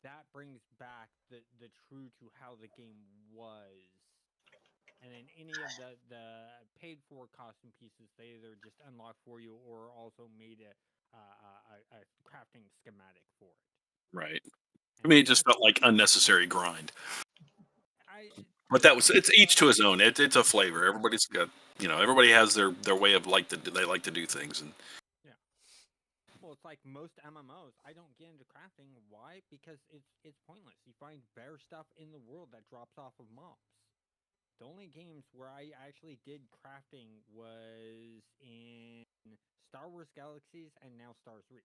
That brings back the true to how the game was. And then any of the paid for costume pieces, they either just unlock for you or also made a crafting schematic for it. Right. I mean, it just felt like unnecessary grind. But it's each to his own. It's a flavor. Everybody's got, everybody has their way of they like to do things. And well, it's like most MMOs. I don't get into crafting. Why? Because it's pointless. You find better stuff in the world that drops off of mobs. The only games where I actually did crafting was in Star Wars Galaxies and now Stars Reach.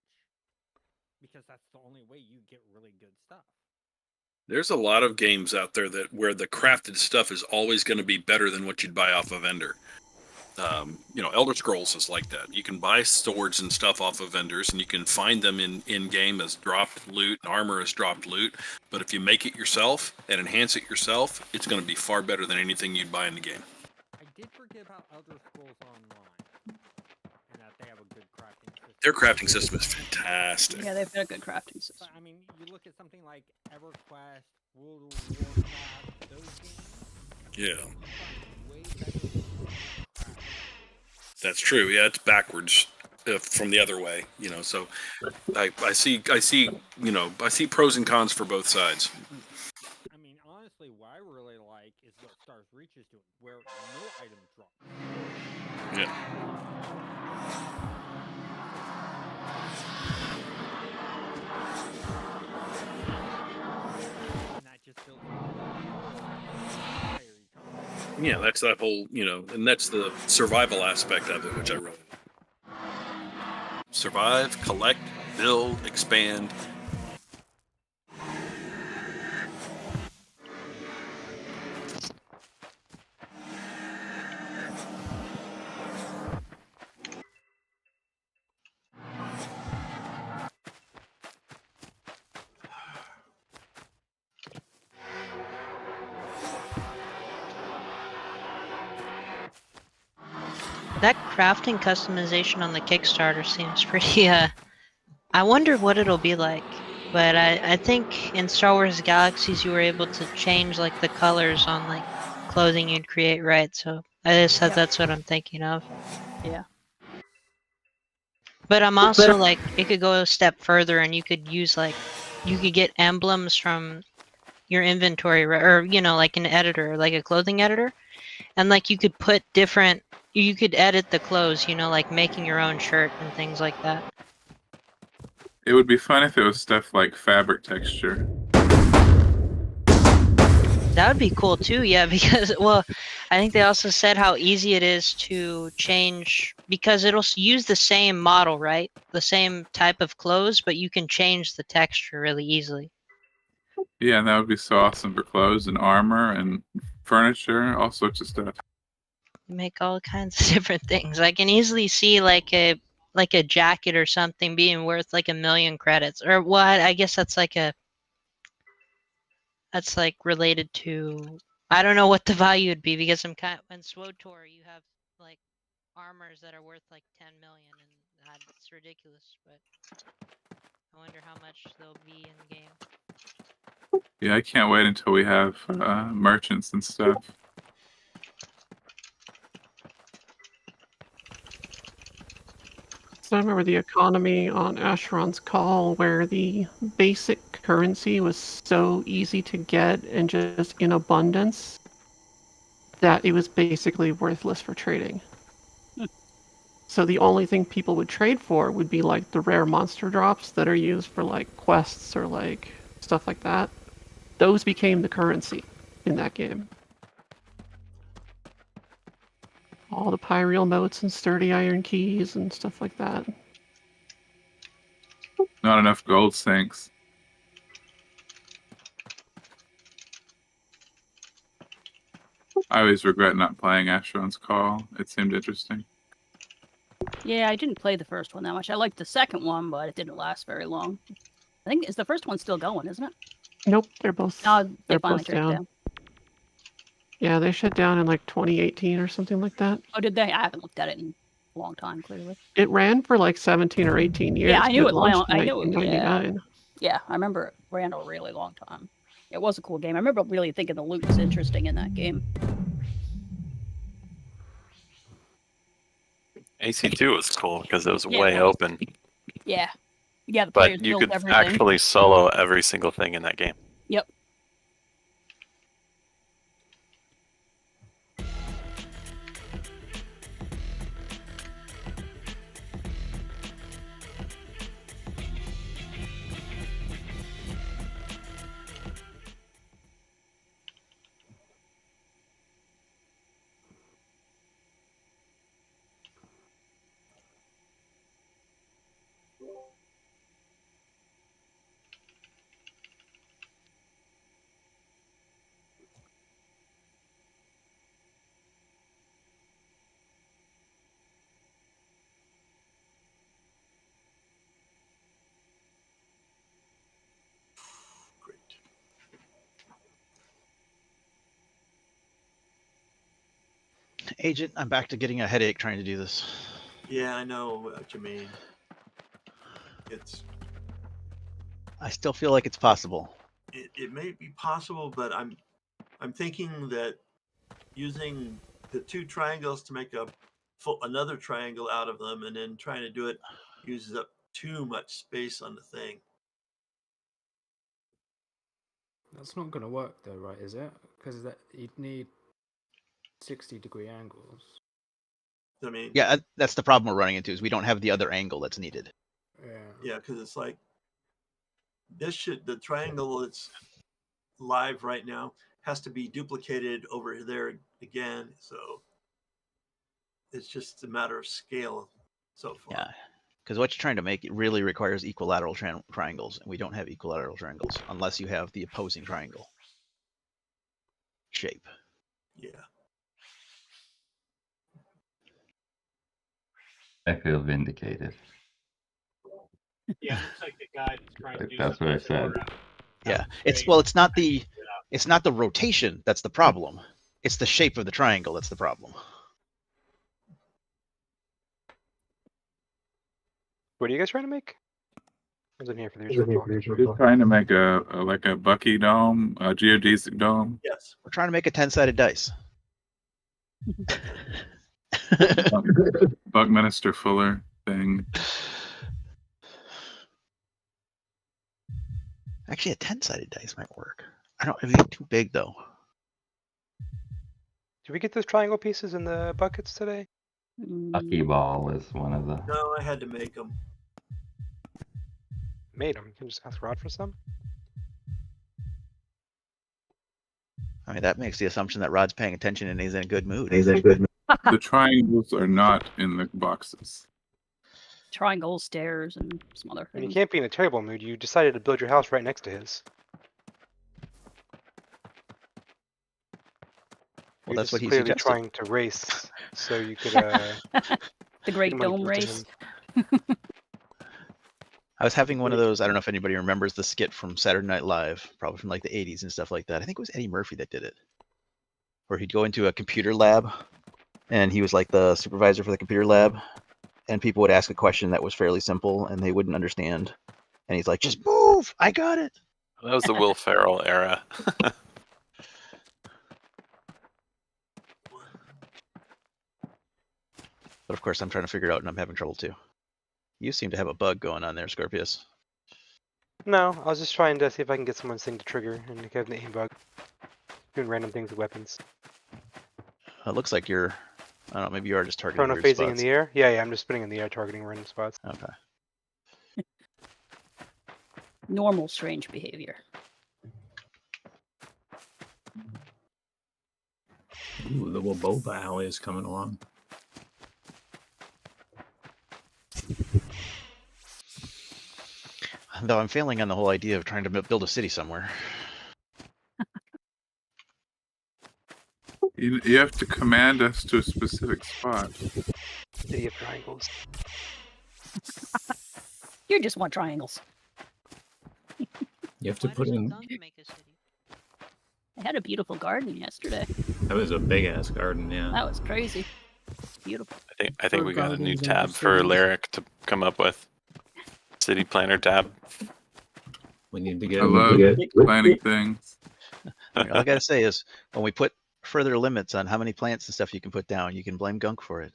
Because that's the only way you get really good stuff. there's a lot of games out there where the crafted stuff is always going to be better than what you'd buy off a vendor. Elder Scrolls is like that. You can buy swords and stuff off of vendors, and you can find them in game as dropped loot and armor as dropped loot. But if you make it yourself and enhance it yourself, it's going to be far better than anything you'd buy in the game. I did forget about Elder Scrolls Online, and that they have a good crafting system. Their crafting system is fantastic. Yeah, they've got a good crafting system. I mean, you look at something like EverQuest, World of Warcraft, those games. Yeah, Way better. that's true. Yeah, it's backwards from the other way. So I see I see pros and cons for both sides. I mean, honestly, what I really like is what Stars Reach is doing, where no item drops. Yeah. And that just builds Yeah, that's that whole, and that's the survival aspect of it, which I wrote. Survive, collect, build, expand. That crafting customization on the Kickstarter seems pretty, I wonder what it'll be like. But I think in Star Wars Galaxies you were able to change like the colors on like clothing you'd create, right? So I just said that's what I'm thinking of. Yeah. But I'm also like, it could go a step further and you could use like, you could get emblems from your inventory, or like an editor, like a clothing editor. And like you could put different, you could edit the clothes, like making your own shirt and things like that. It would be fun if it was stuff like fabric texture. That would be cool too, yeah, because, well, I think they also said how easy it is to change, because it'll use the same model, right? The same type of clothes, but you can change the texture really easily. Yeah, that would be so awesome for clothes and armor and furniture, all sorts of stuff. Make all kinds of different things. I can easily see like a jacket or something being worth like 1 million credits, or what? I guess that's like related to, I don't know what the value would be, because I'm kind of, in SWTOR you have like armors that are worth like 10 million, and that's ridiculous. But I wonder how much they'll be in the game. Yeah, I can't wait until we have merchants and stuff. So I remember the economy on Asheron's Call, where the basic currency was so easy to get and just in abundance that it was basically worthless for trading. So the only thing people would trade for would be like the rare monster drops that are used for like quests or like stuff like that. Those became the currency in that game. All the Pyreal motes and sturdy iron keys and stuff like that. Not enough gold sinks. I always regret not playing Asheron's Call. It seemed interesting. Yeah, I didn't play the first one that much. I liked the second one, but it didn't last very long. I think, is the first one still going, isn't it? Nope, they're both. Oh, they're finally both took it down. Yeah, they shut down in like 2018 or something like that. Oh, did they? I haven't looked at it in a long time, clearly. It ran for like 17 or 18 years. Yeah, I knew but it. launched in I knew it. Yeah. 1999. Yeah, I remember it ran a really long time. It was a cool game. I remember really thinking the loot was interesting in that game. AC2 was cool because it was Yeah, way it was. open. Yeah. Yeah, the players But you built could everything. actually solo every single thing in that game. Yep. Agent, I'm back to getting a headache trying to do this. Yeah, I know what you mean. I still feel like it's possible. it may be possible, but I'm thinking that using the two triangles to make another triangle out of them, and then trying to do it uses up too much space on the thing. That's not going to work though, right? Is it? Because you'd need 60-degree angles. I mean, Yeah, that's the problem we're running into is we don't have the other angle that's needed. yeah, because it's like the triangle that's live right now has to be duplicated over there again. So it's just a matter of scale so far. Yeah, because what you're trying to make, it really requires equilateral triangles, and we don't have equilateral triangles unless you have the opposing triangle shape. Yeah. I feel vindicated. Yeah, it looks like the guy that's trying to do That's what I said. Yeah, it's not the rotation that's the problem. It's the shape of the triangle that's the problem. What are you guys trying to make? I wasn't here for the usual talk. We're trying to make a Bucky dome, a geodesic dome. Yes. We're trying to make a 10-sided dice. Buckminster Fuller thing. Actually, a 10-sided dice might work. I don't. It'd be too big though. Did we get those triangle pieces in the buckets today? Bucky ball is one of the. No, I had to make them. Made them. You can just ask Rod for some. I mean, that makes the assumption that Rod's paying attention and he's in a good mood. The triangles are not in the boxes. Triangle, stairs, and some other I mean, you things. can't be in a terrible mood. You decided to build your house right next to his. Well, You're that's what just he clearly suggested. trying to race so you could. The Great get money Dome to Race. him. I was having one of those. I don't know if anybody remembers the skit from Saturday Night Live, probably from like the 80s and stuff like that. I think it was Eddie Murphy that did it, where he'd go into a computer lab, and he was like the supervisor for the computer lab, and people would ask a question that was fairly simple, and they wouldn't understand, and he's like, "Just move! I got it." That was the Will Ferrell era. But of course, I'm trying to figure it out, and I'm having trouble too. You seem to have a bug going on there, Scorpius. No, I was just trying to see if I can get someone's thing to trigger and have the aim bug. Doing random things with weapons. It looks like you're. I don't know. Maybe you are just targeting Chrono weird phasing spots. in the air? Yeah, I'm just spinning in the air, targeting random spots. Okay. Normal strange behavior. Ooh, the Woboba alley is coming along. Though I'm failing on the whole idea of trying to build a city somewhere. You have to command us to a specific spot. City of triangles. You just want triangles. You have to put in. I had a beautiful garden yesterday. That was a big ass garden, yeah. That was crazy. Beautiful. I think For we got a new gardens and tab for for cities. Lyric to come up with. City planner tab. We need to get. I love planning things. I mean, all I gotta say is, when we put further limits on how many plants and stuff you can put down, you can blame Gunk for it.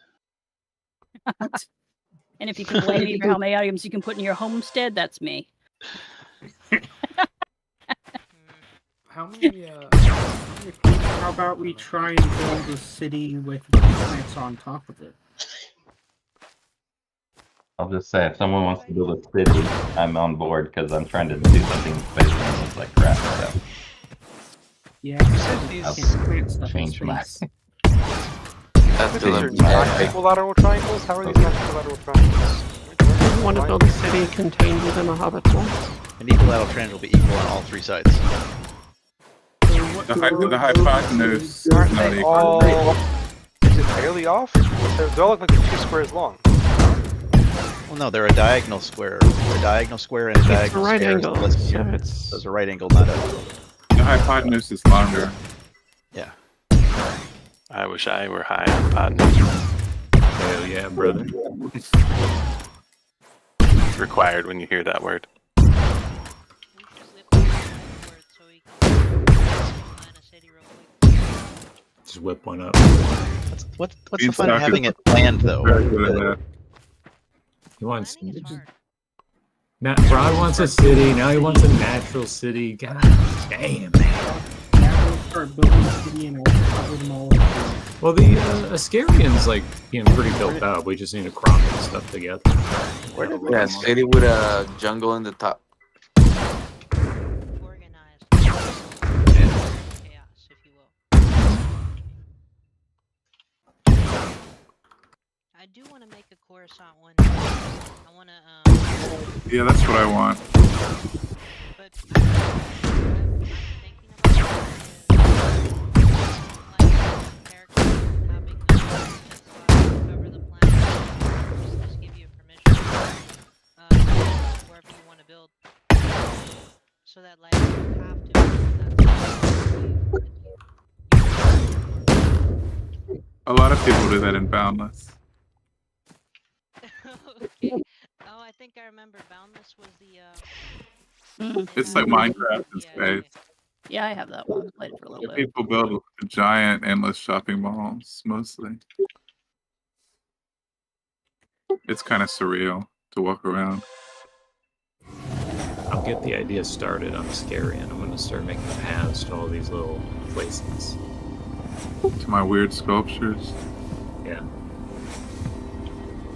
And if you can blame me for how many items you can put in your homestead, that's me. How many, how about we try and build a city with plants on top of it? I'll just say, if someone wants to build a city, I'm on board because I'm trying to do something in space and it's like crap. So Yeah, I'll plant stuff in change my. space. That's These are not equilateral triangles? How are these not equilateral triangles? You want to build a city contained within a habitable. An equilateral triangle will be equal on all three sides. The hypotenuse is Aren't not they equal. all? Is it barely off? They all look like they're 2 squares long. Well, no, they're a diagonal square. A diagonal square and a diagonal right square. angle, Listen so here. it's- Those are right angle, not a. The hypotenuse is longer. Yeah. I wish I were high on hypotenuse. Hell yeah, brother. required when you hear that word? Just whip one up. What's the fun of having it planned though? He wants. Now, Rod wants a city. Now he wants a natural city. God damn, man. Now we'll start building a city and we'll cover them all. Well, the Ascarian's like being pretty built up. We just need to crop and stuff together. Yeah, city with a jungle in the top. I do want to make a Coruscant one. I want to. Yeah, that's what I want. But I'm thinking cover the planet. Just give you permission wherever you want to build, so that like you have to. A lot of people do that in Boundless. Okay. Oh, I think I remember. Boundless was the. It's like Minecraft in space. Yeah, I have that one. I played it for a little bit. People build giant, endless shopping malls, mostly. It's kind of surreal to walk around. I'll get the idea started on Ascarian. I'm going to start making paths to all these little places. To my weird sculptures. Yeah.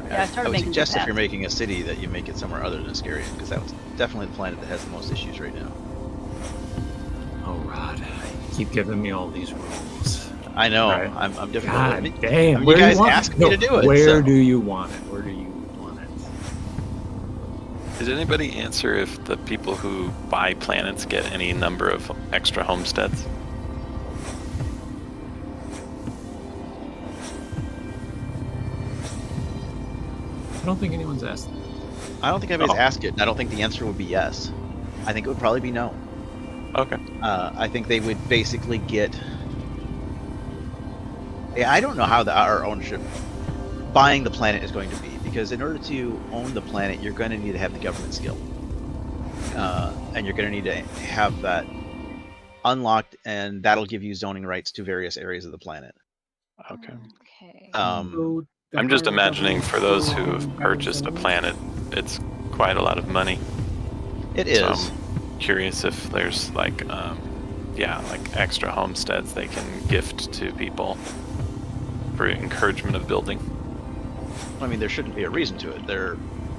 Yeah, I started I would making suggest some if you're paths. making a city that you make it somewhere other than Ascarian, because that's definitely the planet that has the most issues right now. Oh, Rod, you keep giving me all these rules. I know. Right. I'm difficult. God I mean, damn. you Where do guys want asked me to do it. Where so. do you want it? Where do you want it? Did anybody answer if the people who buy planets get any number of extra homesteads? I don't think anyone's asked that. I don't think anybody's asked it, and I don't think the answer would be yes. I think it would probably be no. Okay. I think they would basically get. Yeah, I don't know how our ownership, buying the planet is going to be, because in order to own the planet, you're going to need to have the government skill, and you're going to need to have that unlocked, and that'll give you zoning rights to various areas of the planet. Okay. So I'm just imagining for those who have purchased a planet, it's quite a lot of money. It is. So I'm curious if there's like, yeah, like extra homesteads they can gift to people for encouragement of building. I mean, there shouldn't be a reason to it.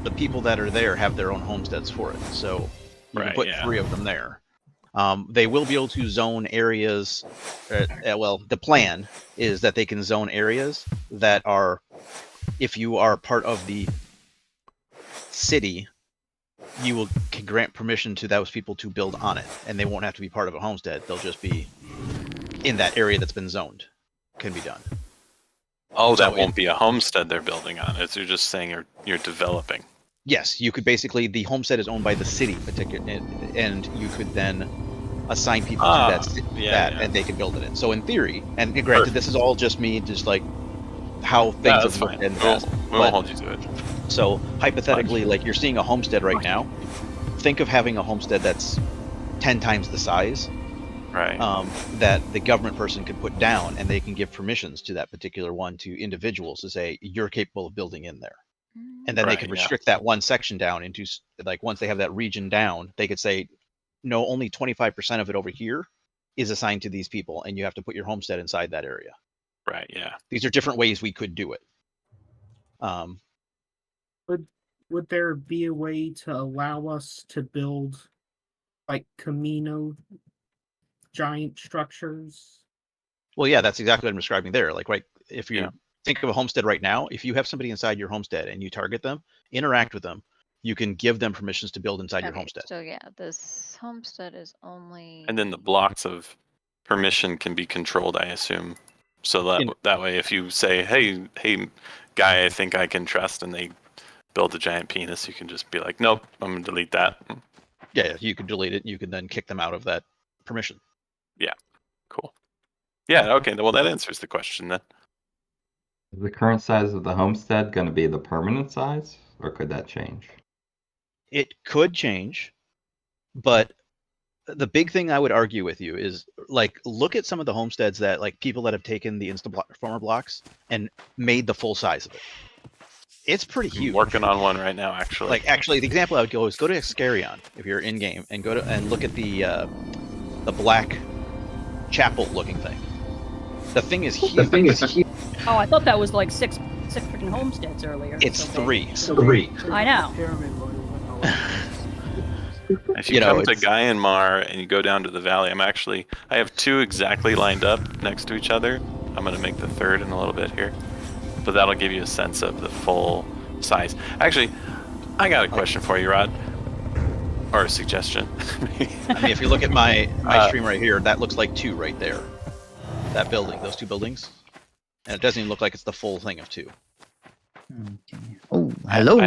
The people that are there have their own homesteads for it, so you can put 3 of them there. They will be able to zone areas. Well, the plan is that they can zone areas that are, if you are part of the city, you can grant permission to those people to build on it, and they won't have to be part of a homestead. They'll just be in that area that's been zoned. Can be done. Oh, that won't be a homestead they're building on. It's you're just saying you're developing. Yes, you could basically, the homestead is owned by the city, and you could then assign people to and they can build it in. So in theory, and granted, this is all just me, just like how things have worked in the past. We won't hold you to it. So hypothetically, like you're seeing a homestead right now. Think of having a homestead that's 10 times the size. Right. That the government person could put down, and they can give permissions to that particular one to individuals to say you're capable of building in there. And then they can restrict that one section down into, like, once they have that region down, they could say, no, only 25% of it over here is assigned to these people, and you have to put your homestead inside that area. Right, yeah. These are different ways we could do it. Would there be a way to allow us to build like Camino giant structures? Well, yeah, that's exactly what I'm describing there. Like, right, if you think of a homestead right now, if you have somebody inside your homestead and you target them, interact with them, you can give them permissions to build inside your homestead. So yeah, this homestead is only. And then the blocks of permission can be controlled, I assume. So that way, if you say, hey, guy, I think I can trust, and they build a giant penis, you can just be like, nope, I'm going to delete that. Yeah, you can delete it. You can then kick them out of that permission. Yeah, cool. Yeah, okay, well, that answers the question then. Is the current size of the homestead going to be the permanent size, or could that change? It could change, but the big thing I would argue with you is like look at some of the homesteads that like people that have taken the Instaformer blocks and made the full size of it. It's pretty huge. I'm working on one right now, actually. Like actually, the example I would go is go to Excarion if you're in game and go to and look at the black chapel looking thing. The thing is huge. Oh, I thought that was like six freaking homesteads earlier. It's okay. three. I know. If you come to Gaianmar and you go down to the valley, I have 2 exactly lined up next to each other. I'm going to make the 3rd in a little bit here. But that'll give you a sense of the full size. Actually, I got a question for you, Rod. Or a suggestion. I mean, if you look at my stream right here, that looks like 2 right there. That building, those 2 buildings. And it doesn't even look like it's the full thing of 2. Oh, hello.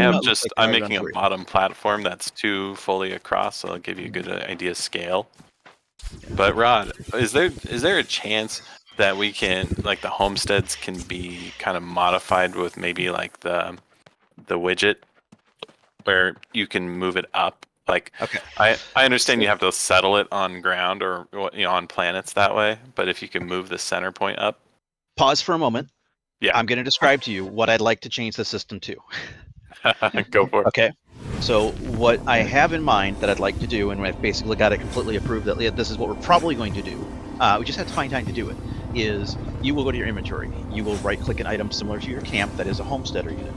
I'm making a bottom platform that's 2 fully across, so it'll give you a good idea of scale. But Rod, is there a chance that we can, like, the homesteads can be kind of modified with maybe like the widget where you can move it up? Like, okay. I understand you have to settle it on ground or on planets that way, but if you can move the center point up. Pause for a moment. Yeah. I'm going to describe to you what I'd like to change the system to. Go for it. Okay. So what I have in mind that I'd like to do, and I've basically got it completely approved that this is what we're probably going to do. We just have to find time to do it. Is you will go to your inventory. You will right-click an item similar to your camp that is a homesteader unit.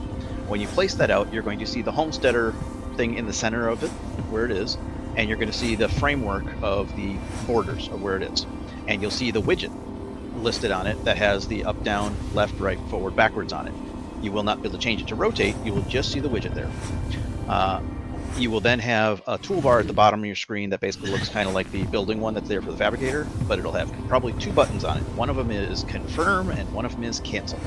When you place that out, you're going to see the homesteader thing in the center of it, where it is, and you're going to see the framework of the borders of where it is. And you'll see the widget listed on it that has the up, down, left, right, forward, backwards on it. You will not be able to change it to rotate. You will just see the widget there. You will then have a toolbar at the bottom of your screen that basically looks kind of like the building one that's there for the fabricator, but it'll have probably 2 buttons on it. One of them is confirm and one of them is cancel.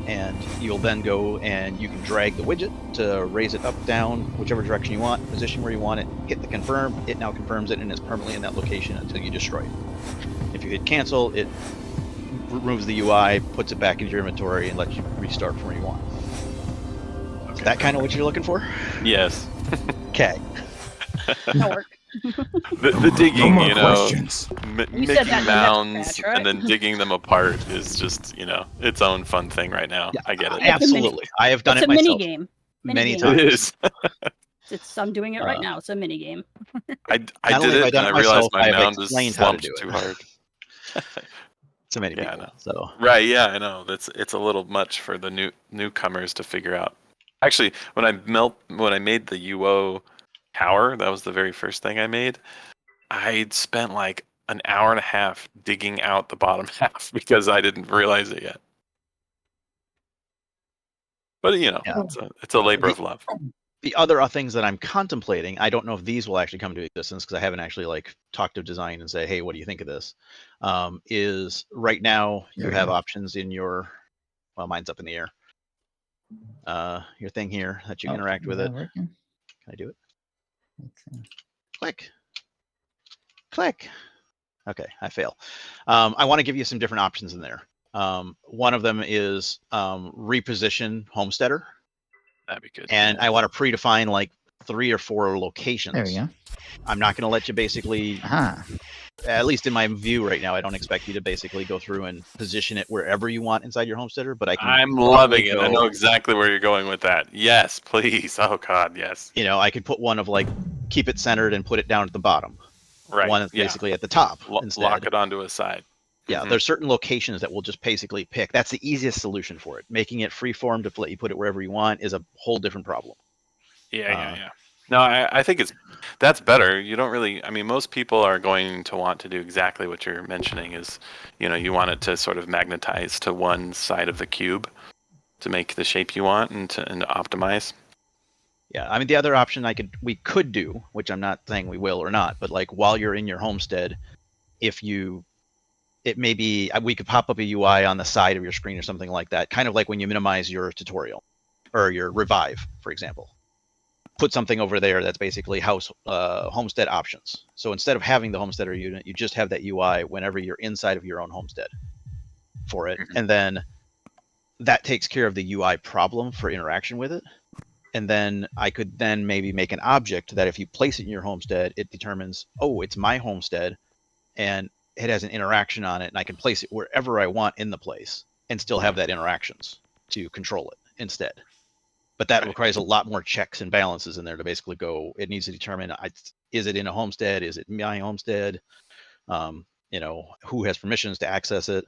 And you'll then go and you can drag the widget to raise it up, down, whichever direction you want, position where you want it, hit the confirm, it now confirms it and it's permanently in that location until you destroy it. If you hit cancel, it removes the UI, puts it back into your inventory, and lets you restart from where you want. Okay. Is that kind of what you're looking for? Yes. Okay. That'll work. The digging, No more questions. Making mounds batch, right? And then digging them apart is just, its own fun thing right now. Yeah, I get it. Absolutely. I have done it myself. It's a mini game. Many times. It is. I'm doing it right now. It's a mini game. I did it and I realized my mound is slumped too hard. So many people. So right, yeah, I know. It's a little much for the newcomers to figure out. Actually, when I made the UO tower, that was the very first thing I made. I'd spent like an hour and a half digging out the bottom half because I didn't realize it yet. But it's a labor of love. The other things that I'm contemplating, I don't know if these will actually come to existence because I haven't actually talked to design and say, hey, what do you think of this? Is right now you have options in your, well, mine's up in the air. Your thing here that you can interact with it. Working? Can I do it? Click. Click. Okay, I fail. I want to give you some different options in there. One of them is reposition homesteader. That'd be good. And I want to predefine like 3 or 4 locations. There we go. I'm not going to let you basically, at least in my view right now, I don't expect you to basically go through and position it wherever you want inside your homesteader, but I can. I'm loving it. I know exactly where you're going with that. Yes, please. Oh God, yes. I could put one of keep it centered and put it down at the bottom. Right. One that's basically at the top. Lock it onto a side. Yeah, there's certain locations that we'll just basically pick. That's the easiest solution for it. Making it freeform to let you put it wherever you want is a whole different problem. Yeah. No, I think that's better. You don't really. I mean, most people are going to want to do exactly what you're mentioning. Is you want it to sort of magnetize to one side of the cube to make the shape you want and to optimize. Yeah, I mean the other option we could do, which I'm not saying we will or not, but while you're in your homestead, it may be we could pop up a UI on the side of your screen or something like that, kind of like when you minimize your tutorial or your revive, for example. Put something over there that's basically homestead options. So instead of having the homesteader unit, you just have that UI whenever you're inside of your own homestead for it. And then that takes care of the UI problem for interaction with it. And then I could then maybe make an object that if you place it in your homestead, it determines, oh, it's my homestead, and it has an interaction on it, and I can place it wherever I want in the place and still have that interactions to control it instead. But that requires a lot more checks and balances in there to basically go. It needs to determine, is it in a homestead? Is it my homestead? You know, who has permissions to access it?